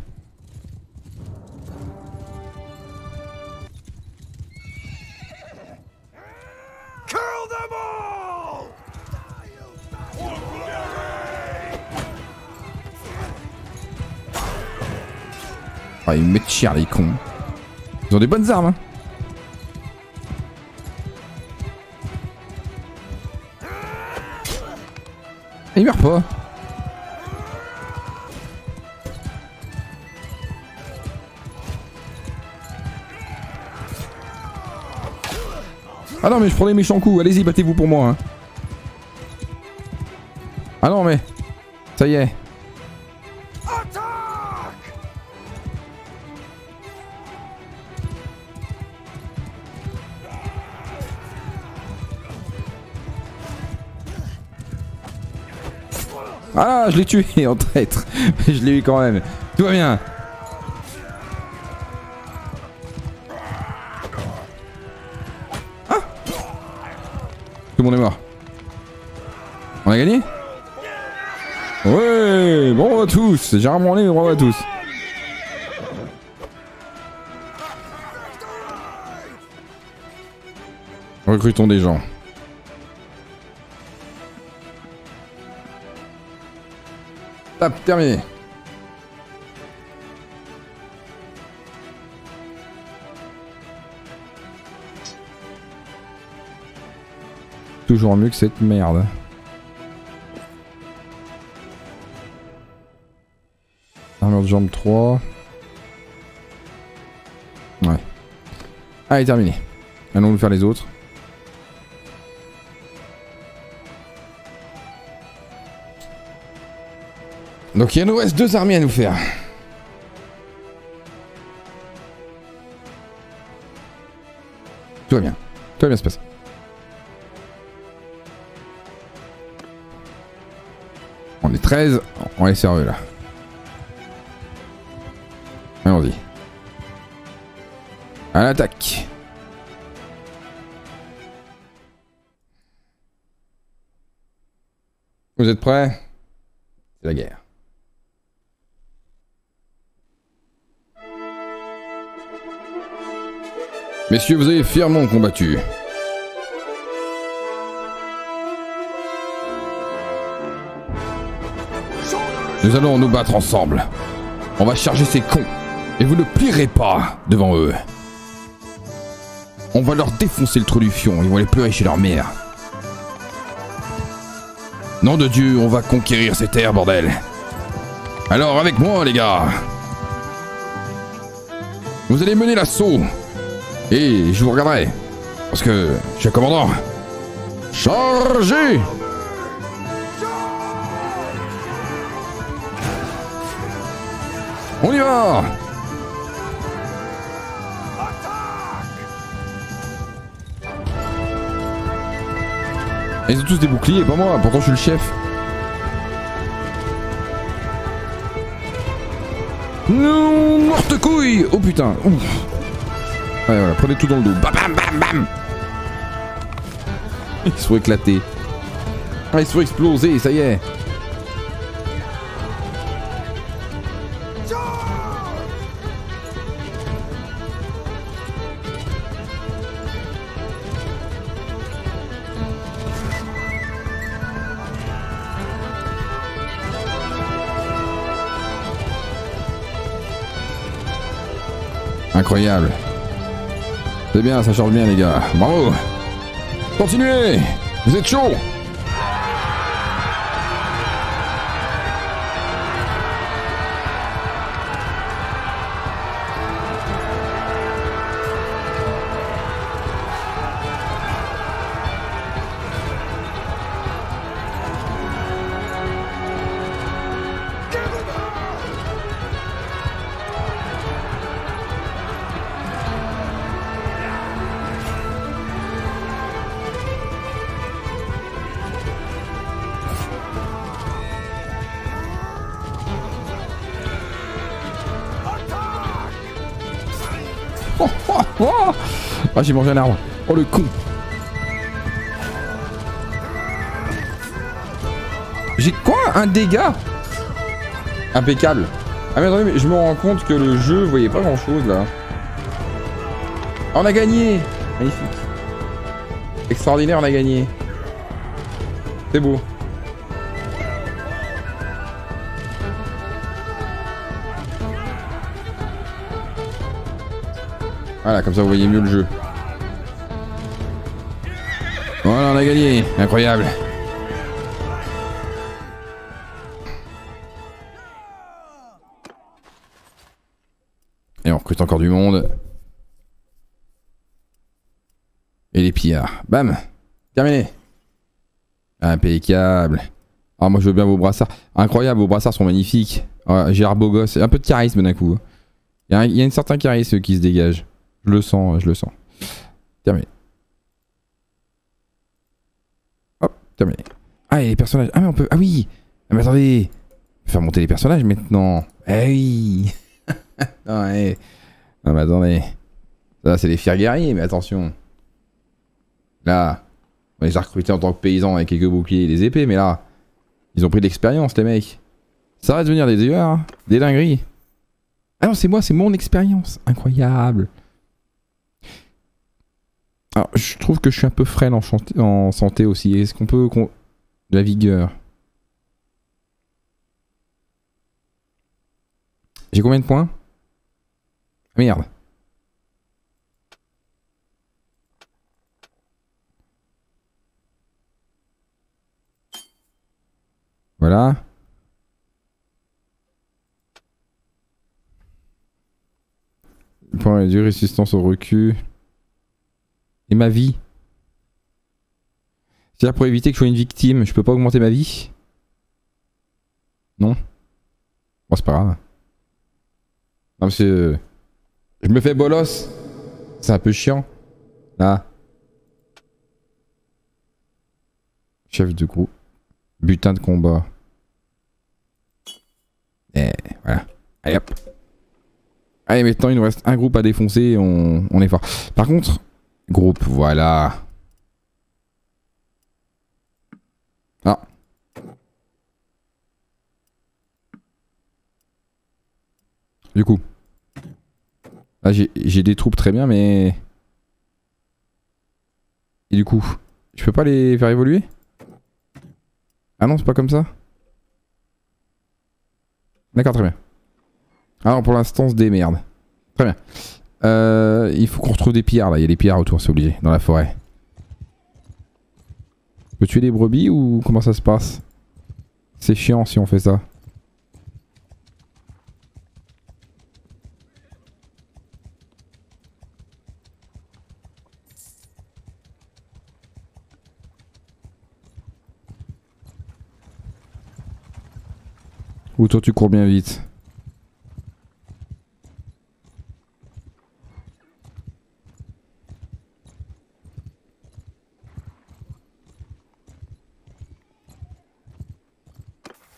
Ah, ils me mettent cher les cons. Ils ont des bonnes armes hein. Et il meurt pas. Ah non mais je prends des méchants coups, allez-y battez-vous pour moi hein. Ah non mais ça y est. Ah je l'ai tué en traître. Je l'ai eu quand même. Tout va bien. Ah, tout le monde est mort. On a gagné? Ouais, bravo à tous. J'ai ramené, bravo à tous. Recrutons des gens. Hop, terminé. Toujours mieux que cette merde. Armure de jambe 3. Ouais. Allez, terminé. Allons nous faire les autres. Donc il nous reste 2 armées à nous faire. Tout va bien. Tout va bien se passer. On est 13. On est sérieux là. Allons-y. À l'attaque. Vous êtes prêts? C'est la guerre. Messieurs, vous avez fièrement combattu. Nous allons nous battre ensemble. On va charger ces cons. Et vous ne plierez pas devant eux. On va leur défoncer le trou du fion. Ils vont aller pleurer chez leur mère. Nom de Dieu, on va conquérir ces terres, bordel. Alors, avec moi, les gars. Vous allez mener l'assaut. Et je vous regarderai. Parce que je suis un commandant. Chargez! On y va! Ils ont tous des boucliers, pas moi, pourtant je suis le chef. Non, morte couille! Oh putain! Ouf. Ouais, voilà, prenez tout dans le dos. Bam bam bam bam! Ils se font éclater. Ah, ils se font exploser, ça y est. Incroyable. C'est bien, ça charge bien les gars. Bravo. Continuez. Vous êtes chaud. Ah, j'ai mangé un arbre. Oh le con. J'ai quoi? Un dégât? Impeccable. Ah mais attendez, mais je me rends compte que le jeu, vous voyez pas grand chose là. Ah, on a gagné. Magnifique. Extraordinaire, on a gagné. C'est beau. Voilà, comme ça vous voyez mieux le jeu. Voilà, on a gagné. Incroyable. Et on recrute encore du monde. Et les pillards. Bam. Terminé. Impeccable. Ah, moi je veux bien vos brassards. Incroyable, vos brassards sont magnifiques. Ouais, Gérard beau gosse. Un peu de charisme d'un coup. Il y a un certain charisme qui se dégage. Je le sens, je le sens. Terminé. Hop, terminé. Ah, et les personnages. Ah, mais on peut. Ah oui. Ah, mais attendez. On peut faire monter les personnages maintenant. Eh oui. Non, ouais. Non, mais attendez. Ça, c'est les fiers guerriers, mais attention. Là, on les a recrutés en tant que paysans avec quelques boucliers et des épées, mais là, ils ont pris de l'expérience, les mecs. Ça va devenir des tueurs, hein, des dingueries. Ah non, c'est moi, c'est mon expérience. Incroyable. Alors, je trouve que je suis un peu frêle en santé aussi. Est-ce qu'on peut... De la vigueur. J'ai combien de points? Merde. Voilà. Point de résistance au recul. Et ma vie. C'est-à-dire pour éviter que je sois une victime, je peux pas augmenter ma vie? Non? Bon, c'est pas grave. Non, parce que je me fais bolos. C'est un peu chiant. Là. Chef de groupe. Butin de combat. Et voilà. Allez hop. Allez, maintenant il nous reste un groupe à défoncer et on est fort. Par contre, groupe, voilà. Ah. Du coup. Là j'ai des troupes très bien mais... Et du coup, je peux pas les faire évoluer? Ah non, c'est pas comme ça? D'accord, très bien. Alors pour l'instant on se démerde. Très bien. Il faut qu'on retrouve des pillards là, il y a des pillards autour, c'est obligé, dans la forêt. On peut tuer des brebis ou comment ça se passe? C'est chiant si on fait ça. Ou toi tu cours bien vite.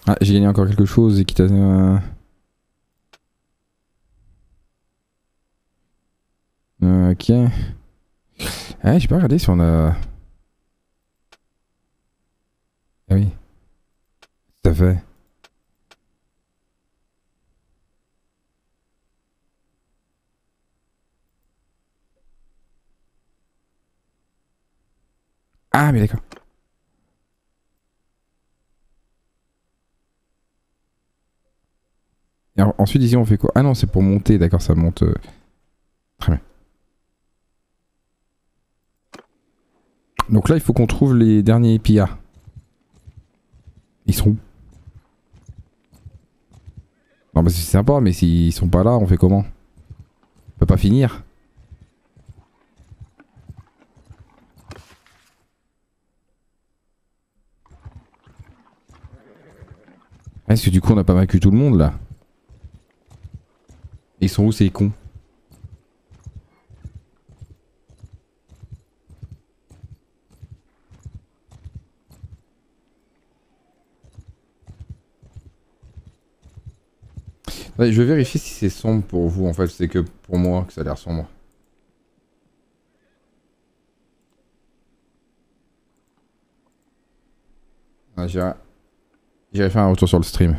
Ah, j'ai gagné encore quelque chose et qui t'a... Ok. Ah, j'ai pas regardé si on a... Ah oui. Tout à fait. Ah mais d'accord. Et alors, ensuite ici on fait quoi? Ah non c'est pour monter, d'accord ça monte... Très bien. Donc là il faut qu'on trouve les derniers pillards. Ils sont où? Non bah c'est sympa mais s'ils sont pas là on fait comment? On peut pas finir. Est-ce que du coup on a pas vaincu tout le monde là? Ils sont où ces cons? Ouais, je vais vérifier si c'est sombre pour vous en fait, c'est que pour moi que ça a l'air sombre. Ah, j'irai faire un retour sur le stream.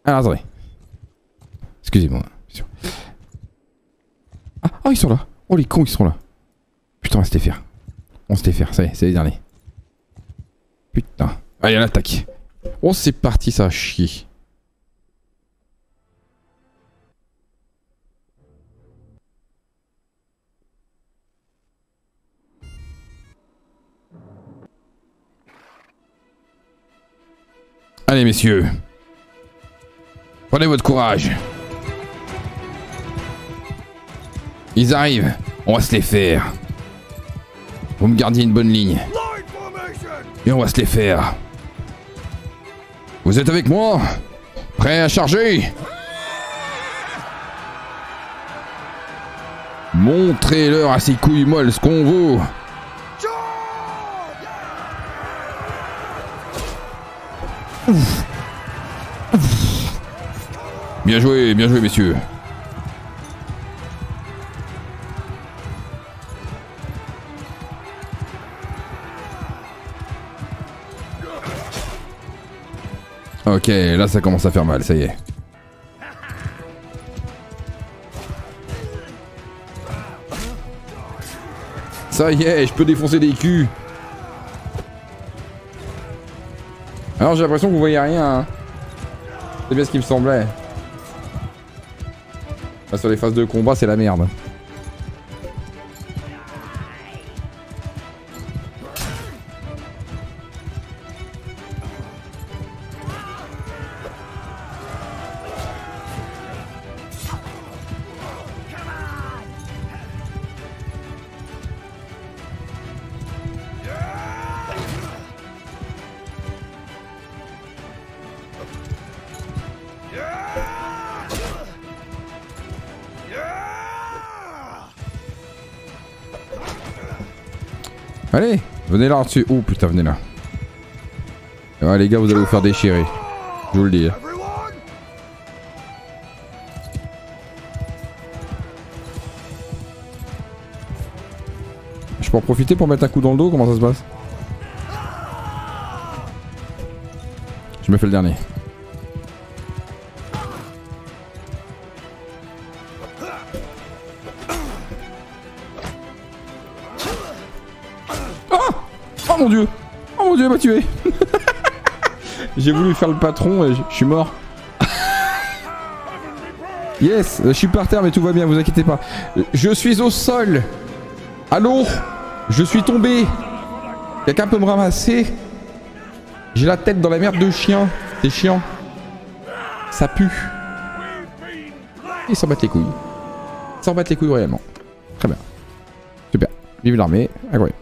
Alors attendez. Excusez-moi. Ah, oh, ils sont là. Oh les cons ils sont là. Putain on va se les faire. On se les faire, ça y est, c'est les derniers. Putain. Allez on attaque. Oh c'est parti, ça va chier. Allez messieurs. Prenez votre courage. Ils arrivent. On va se les faire. Vous me gardiez une bonne ligne. Et on va se les faire. Vous êtes avec moi? Prêts à charger? Montrez-leur à ces couilles molles ce qu'on vaut. Bien joué messieurs. Ok, là ça commence à faire mal, ça y est. Ça y est, je peux défoncer des culs. Alors j'ai l'impression que vous voyez rien. Hein. C'est bien ce qui me semblait. Là, sur les phases de combat, c'est la merde. Allez, venez là dessus. Oh putain, venez là. Ouais, les gars, vous allez vous faire déchirer. Je vous le dis. Je peux en profiter pour mettre un coup dans le dos? Comment ça se passe? Je me fais le dernier. Oh mon dieu! Oh mon dieu, il m'a tué! J'ai voulu faire le patron et je suis mort. Yes! Je suis par terre mais tout va bien, vous inquiétez pas. Je suis au sol! Allô? Je suis tombé! Quelqu'un peut me ramasser? J'ai la tête dans la merde de chien. C'est chiant. Ça pue. Ils s'en battent les couilles. Ils s'en battent les couilles réellement. Très bien. Super. Vive l'armée. Incroyable.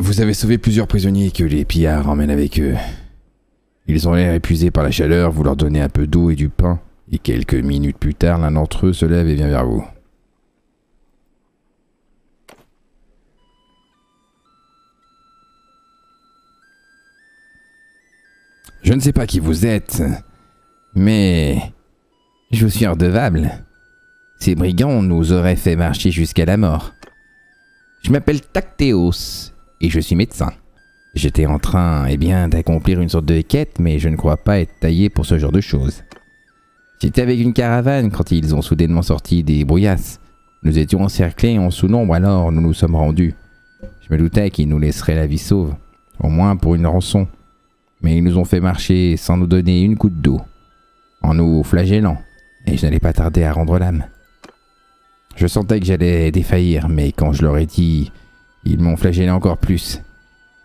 Vous avez sauvé plusieurs prisonniers que les pillards emmènent avec eux. Ils ont l'air épuisés par la chaleur, vous leur donnez un peu d'eau et du pain, et quelques minutes plus tard, l'un d'entre eux se lève et vient vers vous. Je ne sais pas qui vous êtes, mais je vous suis redevable. Ces brigands nous auraient fait marcher jusqu'à la mort. Je m'appelle Tactéos. Et je suis médecin. J'étais en train, d'accomplir une sorte de quête, mais je ne crois pas être taillé pour ce genre de choses. J'étais avec une caravane quand ils ont soudainement sorti des brouillasses. Nous étions encerclés en sous-nombre, alors nous nous sommes rendus. Je me doutais qu'ils nous laisseraient la vie sauve, au moins pour une rançon. Mais ils nous ont fait marcher sans nous donner une goutte d'eau, en nous flagellant, et je n'allais pas tarder à rendre l'âme. Je sentais que j'allais défaillir, mais quand je leur ai dit... Ils m'ont flagellé encore plus.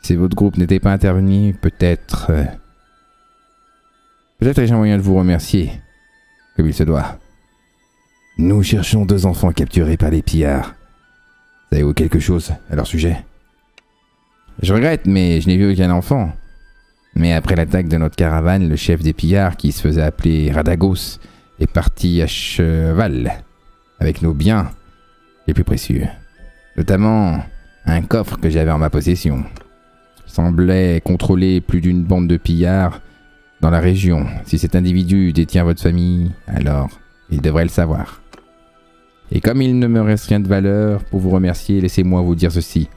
Si votre groupe n'était pas intervenu, peut-être... Peut-être ai-je un moyen de vous remercier, comme il se doit. Nous cherchons 2 enfants capturés par les pillards. Savez-vous quelque chose à leur sujet? Je regrette, mais je n'ai vu aucun enfant. Mais après l'attaque de notre caravane, le chef des pillards, qui se faisait appeler Radagos, est parti à cheval, avec nos biens les plus précieux. Notamment... un coffre que j'avais en ma possession. Semblait contrôler plus d'une bande de pillards dans la région. Si cet individu détient votre famille, alors il devrait le savoir. Et comme il ne me reste rien de valeur, pour vous remercier, laissez-moi vous dire ceci.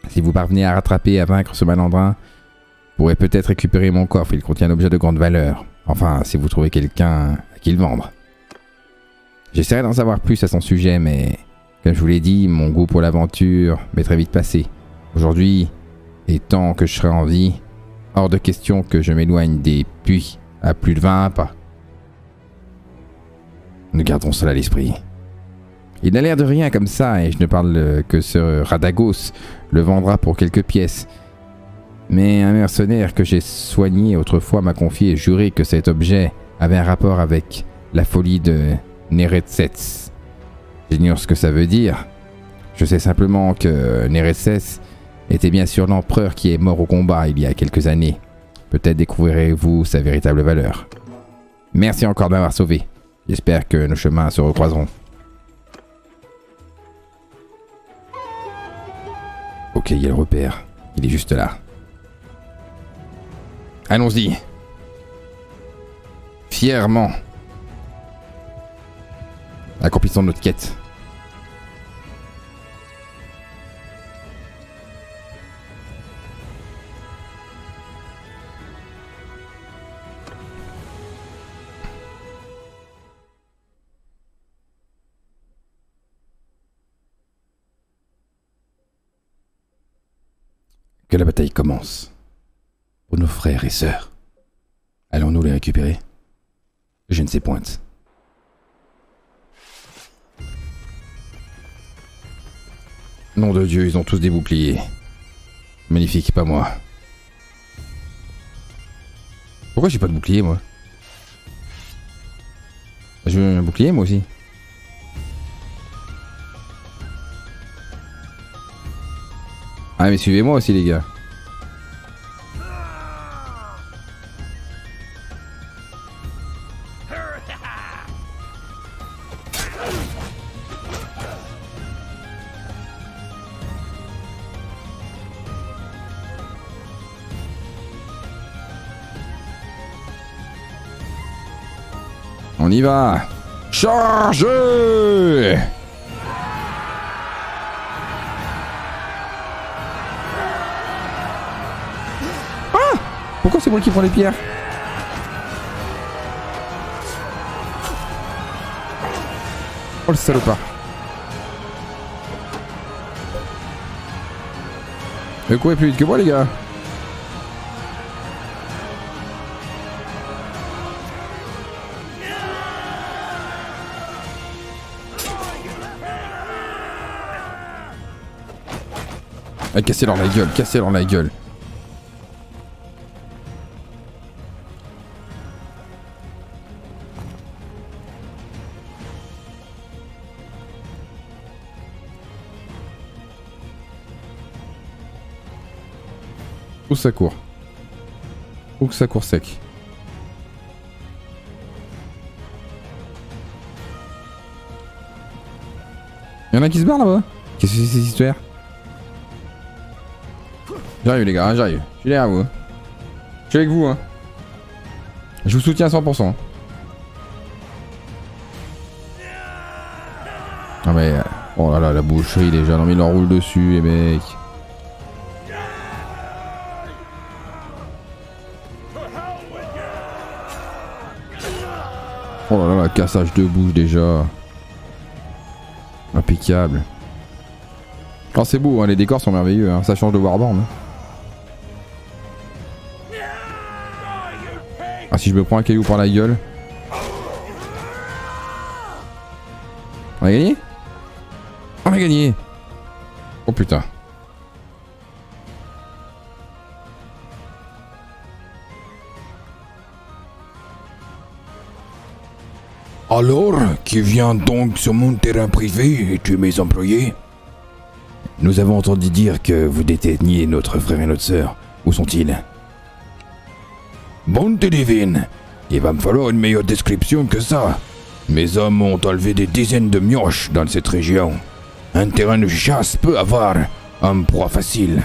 Si vous parvenez à rattraper et à vaincre ce malandrin, vous pourrez peut-être récupérer mon coffre, il contient un objet de grande valeur. Enfin, si vous trouvez quelqu'un à qui le vendre. J'essaierai d'en savoir plus à son sujet, mais... comme je vous l'ai dit, mon goût pour l'aventure m'est très vite passé. Aujourd'hui, et tant que je serai en vie, hors de question que je m'éloigne des puits à plus de 20 pas. Nous gardons cela à l'esprit. Il n'a l'air de rien comme ça, et je ne parle que ce Radagos le vendra pour quelques pièces. Mais un mercenaire que j'ai soigné autrefois m'a confié et juré que cet objet avait un rapport avec la folie de Neretsets. J'ignore ce que ça veut dire. Je sais simplement que Neretsets était bien sûr l'empereur qui est mort au combat il y a quelques années. Peut-être découvrirez-vous sa véritable valeur. Merci encore de m'avoir sauvé. J'espère que nos chemins se recroiseront. Ok, il y a le repère. Il est juste là. Allons-y. Fièrement. Accomplissons notre quête. que la bataille commence. Pour nos frères et sœurs. Allons-nous les récupérer? Je ne sais point. Nom de Dieu, ils ont tous des boucliers. Magnifique, pas moi. Pourquoi j'ai pas de bouclier, moi? Je veux un bouclier, moi aussi. Ah, mais suivez-moi aussi, les gars. On y va. Chargez! Ah! Pourquoi c'est moi qui prends les pierres? Oh le salopard. Mais courez plus vite que moi les gars. Ah, cassez-leur la gueule, cassez-leur la gueule. Où ça court? Où que ça court sec? Y'en a qui se barrent là-bas? Qu'est-ce que c'est cette histoire? J'arrive les gars, hein, j'arrive. Je suis derrière vous. Je suis avec vous. Hein. Je vous soutiens à 100%. Ah mais... Oh là là, la boucherie déjà. Non mais il en roule dessus les mecs. Oh là là, cassage de bouche déjà. Impeccable. Oh c'est beau, hein, les décors sont merveilleux. Hein. Ça change de Warborn. Hein. Ah si je me prends un caillou par la gueule. On a gagné? On a gagné! Oh putain. Alors, qui vient donc sur mon terrain privé et tuer mes employés? Nous avons entendu dire que vous déteniez notre frère et notre sœur. Où sont-ils? Bonté divine, il va me falloir une meilleure description que ça. Mes hommes ont enlevé des dizaines de mioches dans cette région. Un terrain de chasse peut avoir un proie facile.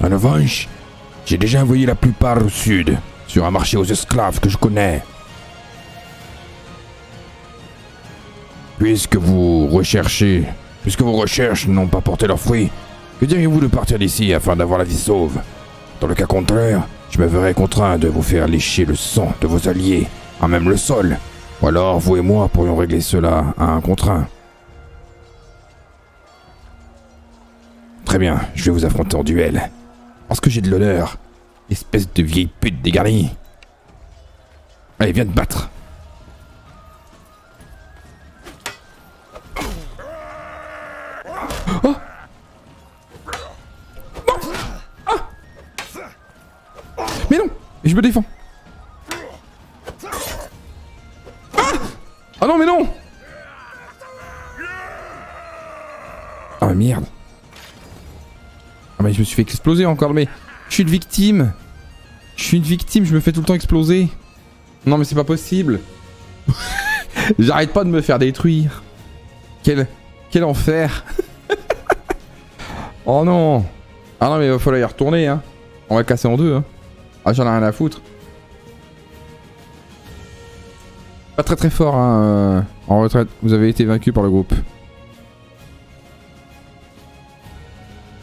En revanche, j'ai déjà envoyé la plupart au sud, sur un marché aux esclaves que je connais. Puisque vos recherches n'ont pas porté leurs fruits, que diriez-vous de partir d'ici afin d'avoir la vie sauve? Dans le cas contraire, je me verrai contraint de vous faire lécher le sang de vos alliés, à même le sol. Ou alors, vous et moi pourrions régler cela à un contre un. Très bien, je vais vous affronter en duel. Parce que j'ai de l'honneur. Espèce de vieille pute dégarnie. Allez, viens te battre. Oh! Non! Ah! Mais non! Je me défends! Ah! Ah non mais non! Ah mais merde! Ah mais je me suis fait exploser encore, mais je suis une victime! Je suis une victime, je me fais tout le temps exploser! Non mais c'est pas possible! J'arrête pas de me faire détruire! Quel enfer! Oh non! Ah non mais il va falloir y retourner hein! On va le casser en deux hein! Ah j'en ai rien à foutre! Pas très très fort hein, en retraite, vous avez été vaincu par le groupe.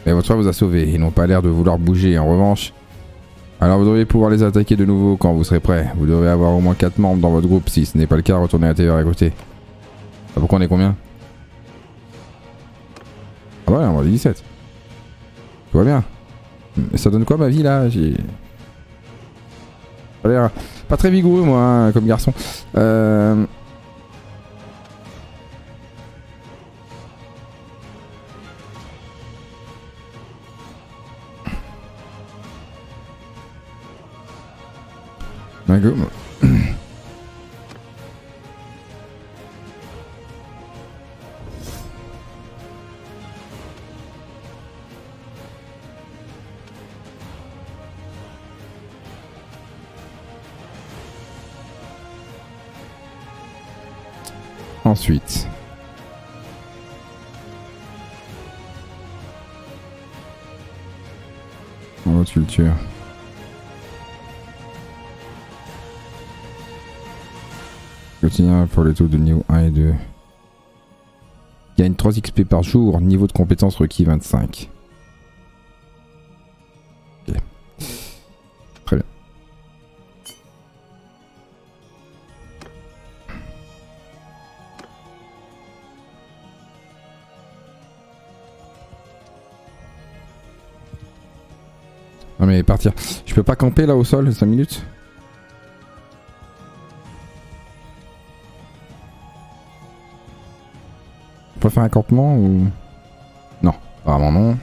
Mais votre frère vous a sauvé, ils n'ont pas l'air de vouloir bouger en revanche. Alors vous devriez pouvoir les attaquer de nouveau quand vous serez prêt. Vous devrez avoir au moins 4 membres dans votre groupe, si ce n'est pas le cas, retournez à la TVA à côté. Ah, pourquoi on est combien? Ah ouais, on va 17. Tout va bien. Et ça donne quoi ma vie là? J'ai pas l'air pas très vigoureux moi hein, comme garçon. Go. Ensuite. En haute culture. Quotidien pour les taux de niveau 1 et 2. Gagne 3 XP par jour, niveau de compétence requis 25. Ok. Très bien. Non mais partir. Je peux pas camper là au sol 5 minutes? On peut faire un campement ou... Non, apparemment non.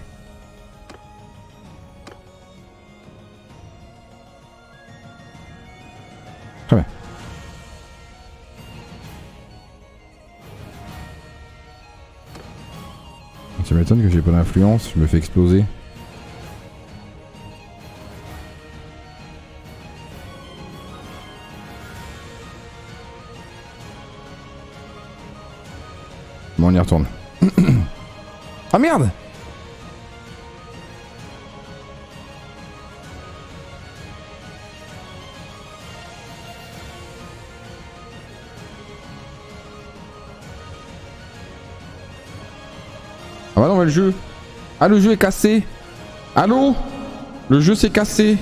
Très bien. Tu m'étonnes que j'ai pas d'influence, je me fais exploser. Bon, on y retourne. Ah merde! Ah bah non mais le jeu... Ah le jeu est cassé! Allô? Le jeu s'est cassé!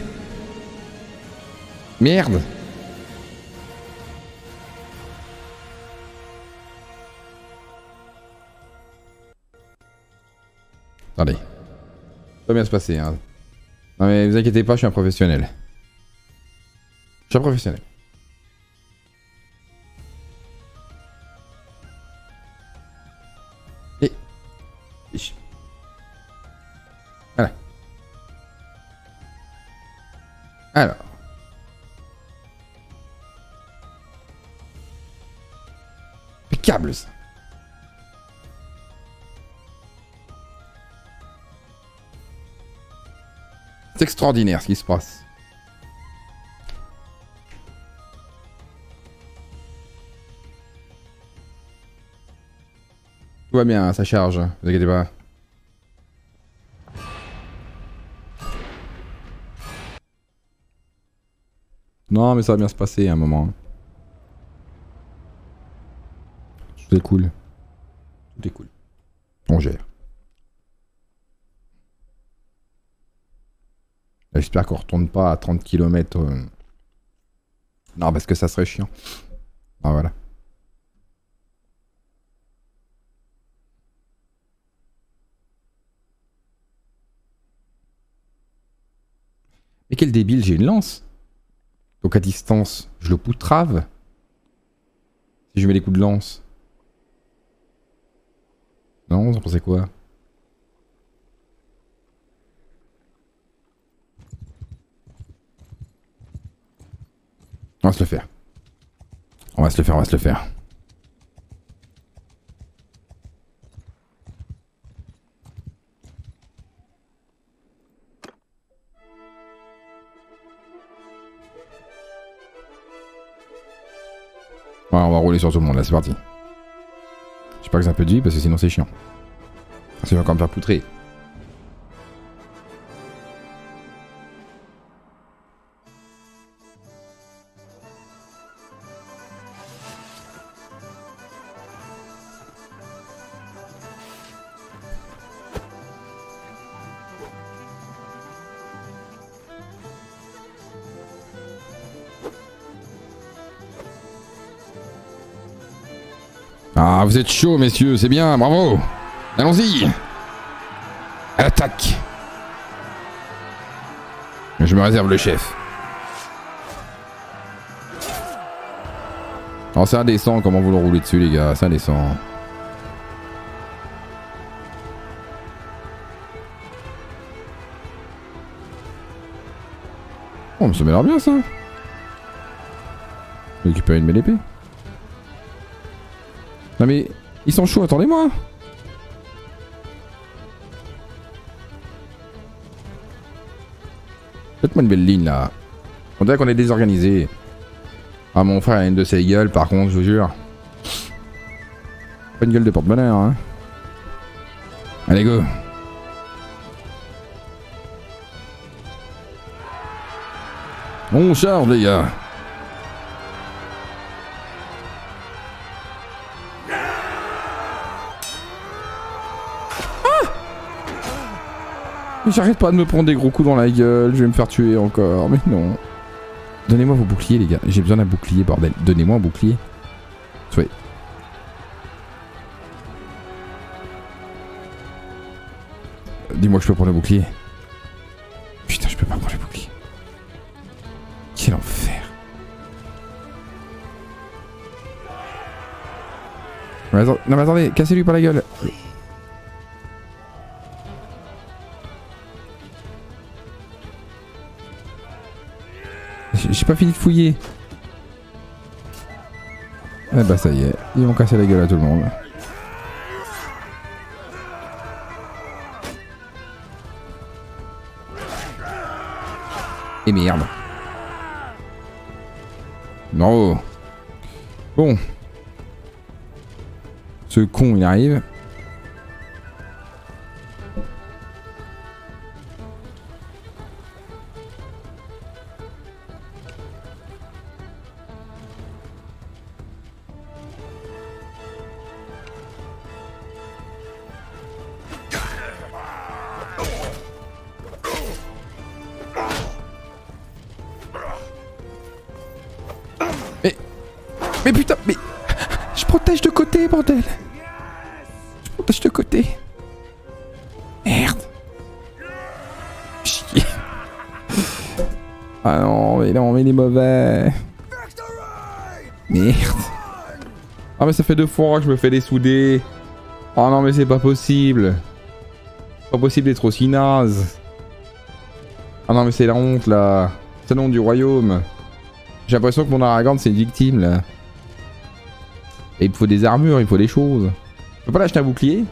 Merde! Attendez. Ça va bien se passer hein. Non mais vous inquiétez pas, je suis un professionnel. Je suis un professionnel. Et... Voilà. Alors. Impeccable ça. C'est extraordinaire ce qui se passe. Tout va bien, ça charge, vous inquiétez pas. Non mais ça va bien se passer à un moment. Tout est cool. Tout est cool. On gère. J'espère qu'on retourne pas à 30 km. Non, parce que ça serait chiant. Ah voilà. Mais quel débile, j'ai une lance. Donc à distance, je le poutrave. Si je mets les coups de lance. Non, vous en pensez quoi? On va se le faire. On va se le faire, on va se le faire. Ouais, on va rouler sur tout le monde là, c'est parti. J'espère que c'est un peu de vie parce que sinon c'est chiant. Parce qu'il va encore me faire poutrer. Ah, vous êtes chaud, messieurs, c'est bien, bravo. Allons-y. À l'attaque. Je me réserve le chef. Alors c'est indécent comment vous le roulez dessus les gars, c'est indécent. Oh mais ça m'a l'air bien ça. J'ai récupéré une belle épée. Non mais ils sont chauds, attendez-moi. Faites-moi une belle ligne là. On dirait qu'on est désorganisé. Ah mon frère a une de ses gueules par contre, je vous jure. Pas une gueule de porte-bonheur hein. Allez go. On charge les gars. J'arrête pas de me prendre des gros coups dans la gueule, je vais me faire tuer encore, mais non. Donnez-moi vos boucliers les gars, j'ai besoin d'un bouclier bordel. Donnez-moi un bouclier. Souhait. Dis-moi que je peux prendre le bouclier. Putain, je peux pas prendre le bouclier. Quel enfer. Non mais attendez, cassez-lui par la gueule. J'ai pas fini de fouiller. Eh bah ça y est, ils vont casser la gueule à tout le monde. Et merde. Non. Bon. Ce con il arrive. Mais putain, mais... Je protège de côté, bordel. Je protège de côté. Merde. Chier. Ah non, mais il est mauvais. Merde. Ah mais ça fait 2 fois que je me fais dessouder. Oh non mais c'est pas possible. Pas possible d'être aussi naze. Ah non mais c'est la honte là. C'est le nom du royaume. J'ai l'impression que mon Aragorn c'est une victime là. Et il me faut des armures, il me faut des choses. Je peux pas l'acheter un bouclier?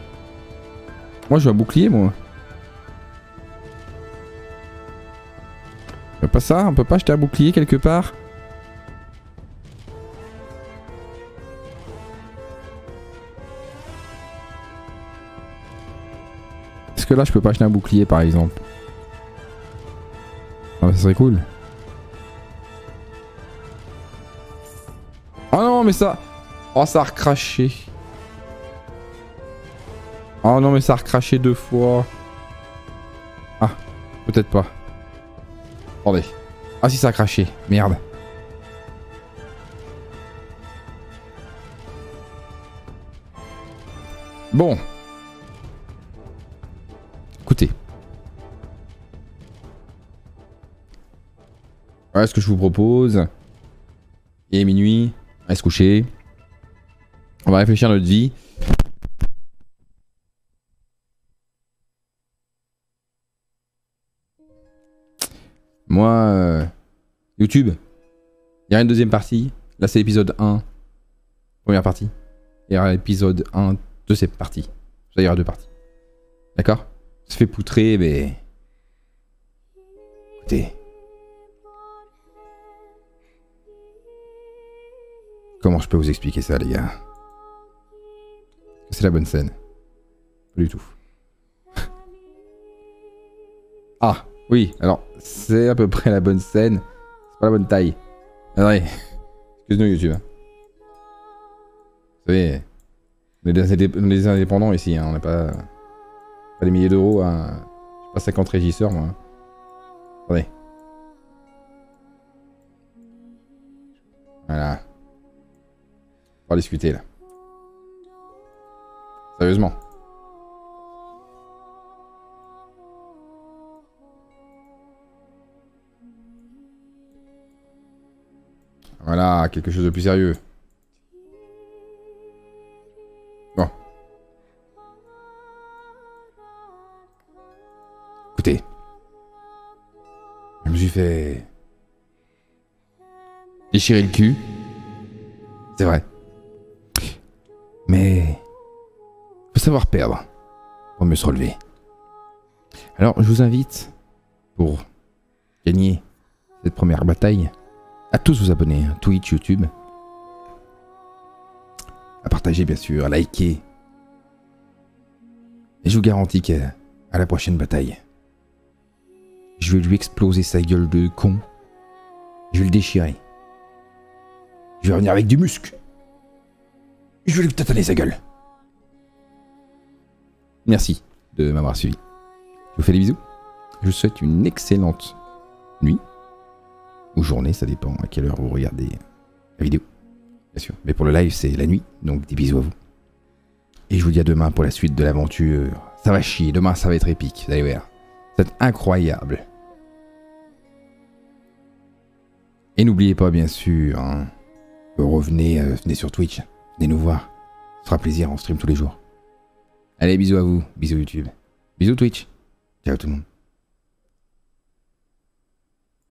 Moi je veux un bouclier moi. On peut pas ça? On peut pas acheter un bouclier quelque part? Est-ce que là je peux pas acheter un bouclier par exemple? Ah bah ça serait cool. Oh non mais ça... Oh ça a recraché. Oh non mais ça a recraché 2 fois. Ah, peut-être pas. Attendez. Ah si ça a craché, merde. Bon. Écoutez. Voilà ce que je vous propose. Il est minuit, on va se coucher. On va réfléchir à notre vie. Moi, YouTube, il y a une deuxième partie. Là, c'est l'épisode 1, première partie. Il y aura l'épisode 1, deuxième partie. Ça, il y aura 2 parties. D'accord? Ça se fait poutrer, mais... Écoutez. Comment je peux vous expliquer ça, les gars? C'est la bonne scène. Pas du tout. Ah, oui, alors, c'est à peu près la bonne scène. C'est pas la bonne taille. Attendez. Excuse-nous, YouTube. Hein. Vous savez, on est des indépendants ici, hein. On n'a pas des milliers d'euros. Hein. Je suis pas 50 régisseurs, moi. Attendez. Voilà. On va discuter, là. Sérieusement. Voilà, quelque chose de plus sérieux. Bon. Écoutez. Je me suis fait... déchirer le cul. C'est vrai. Mais... faut savoir perdre. Pour mieux se relever. Alors, je vous invite, pour gagner cette première bataille, à tous vous abonner, hein, Twitch, YouTube, à partager bien sûr, à liker. Et je vous garantis qu'à la prochaine bataille, je vais lui exploser sa gueule de con. Je vais le déchirer. Je vais revenir avec du muscle. Je vais lui tataner sa gueule. Merci de m'avoir suivi. Je vous fais des bisous. Je vous souhaite une excellente nuit. Ou journée, ça dépend à quelle heure vous regardez la vidéo. Bien sûr. Mais pour le live, c'est la nuit. Donc des bisous à vous. Et je vous dis à demain pour la suite de l'aventure. Ça va chier. Demain, ça va être épique. Vous allez voir. Ça va être incroyable. Et n'oubliez pas, bien sûr, hein, revenez sur Twitch. Venez nous voir. Ça fera plaisir, on stream tous les jours. Allez, bisous à vous. Bisous YouTube. Bisous Twitch. Ciao tout le monde.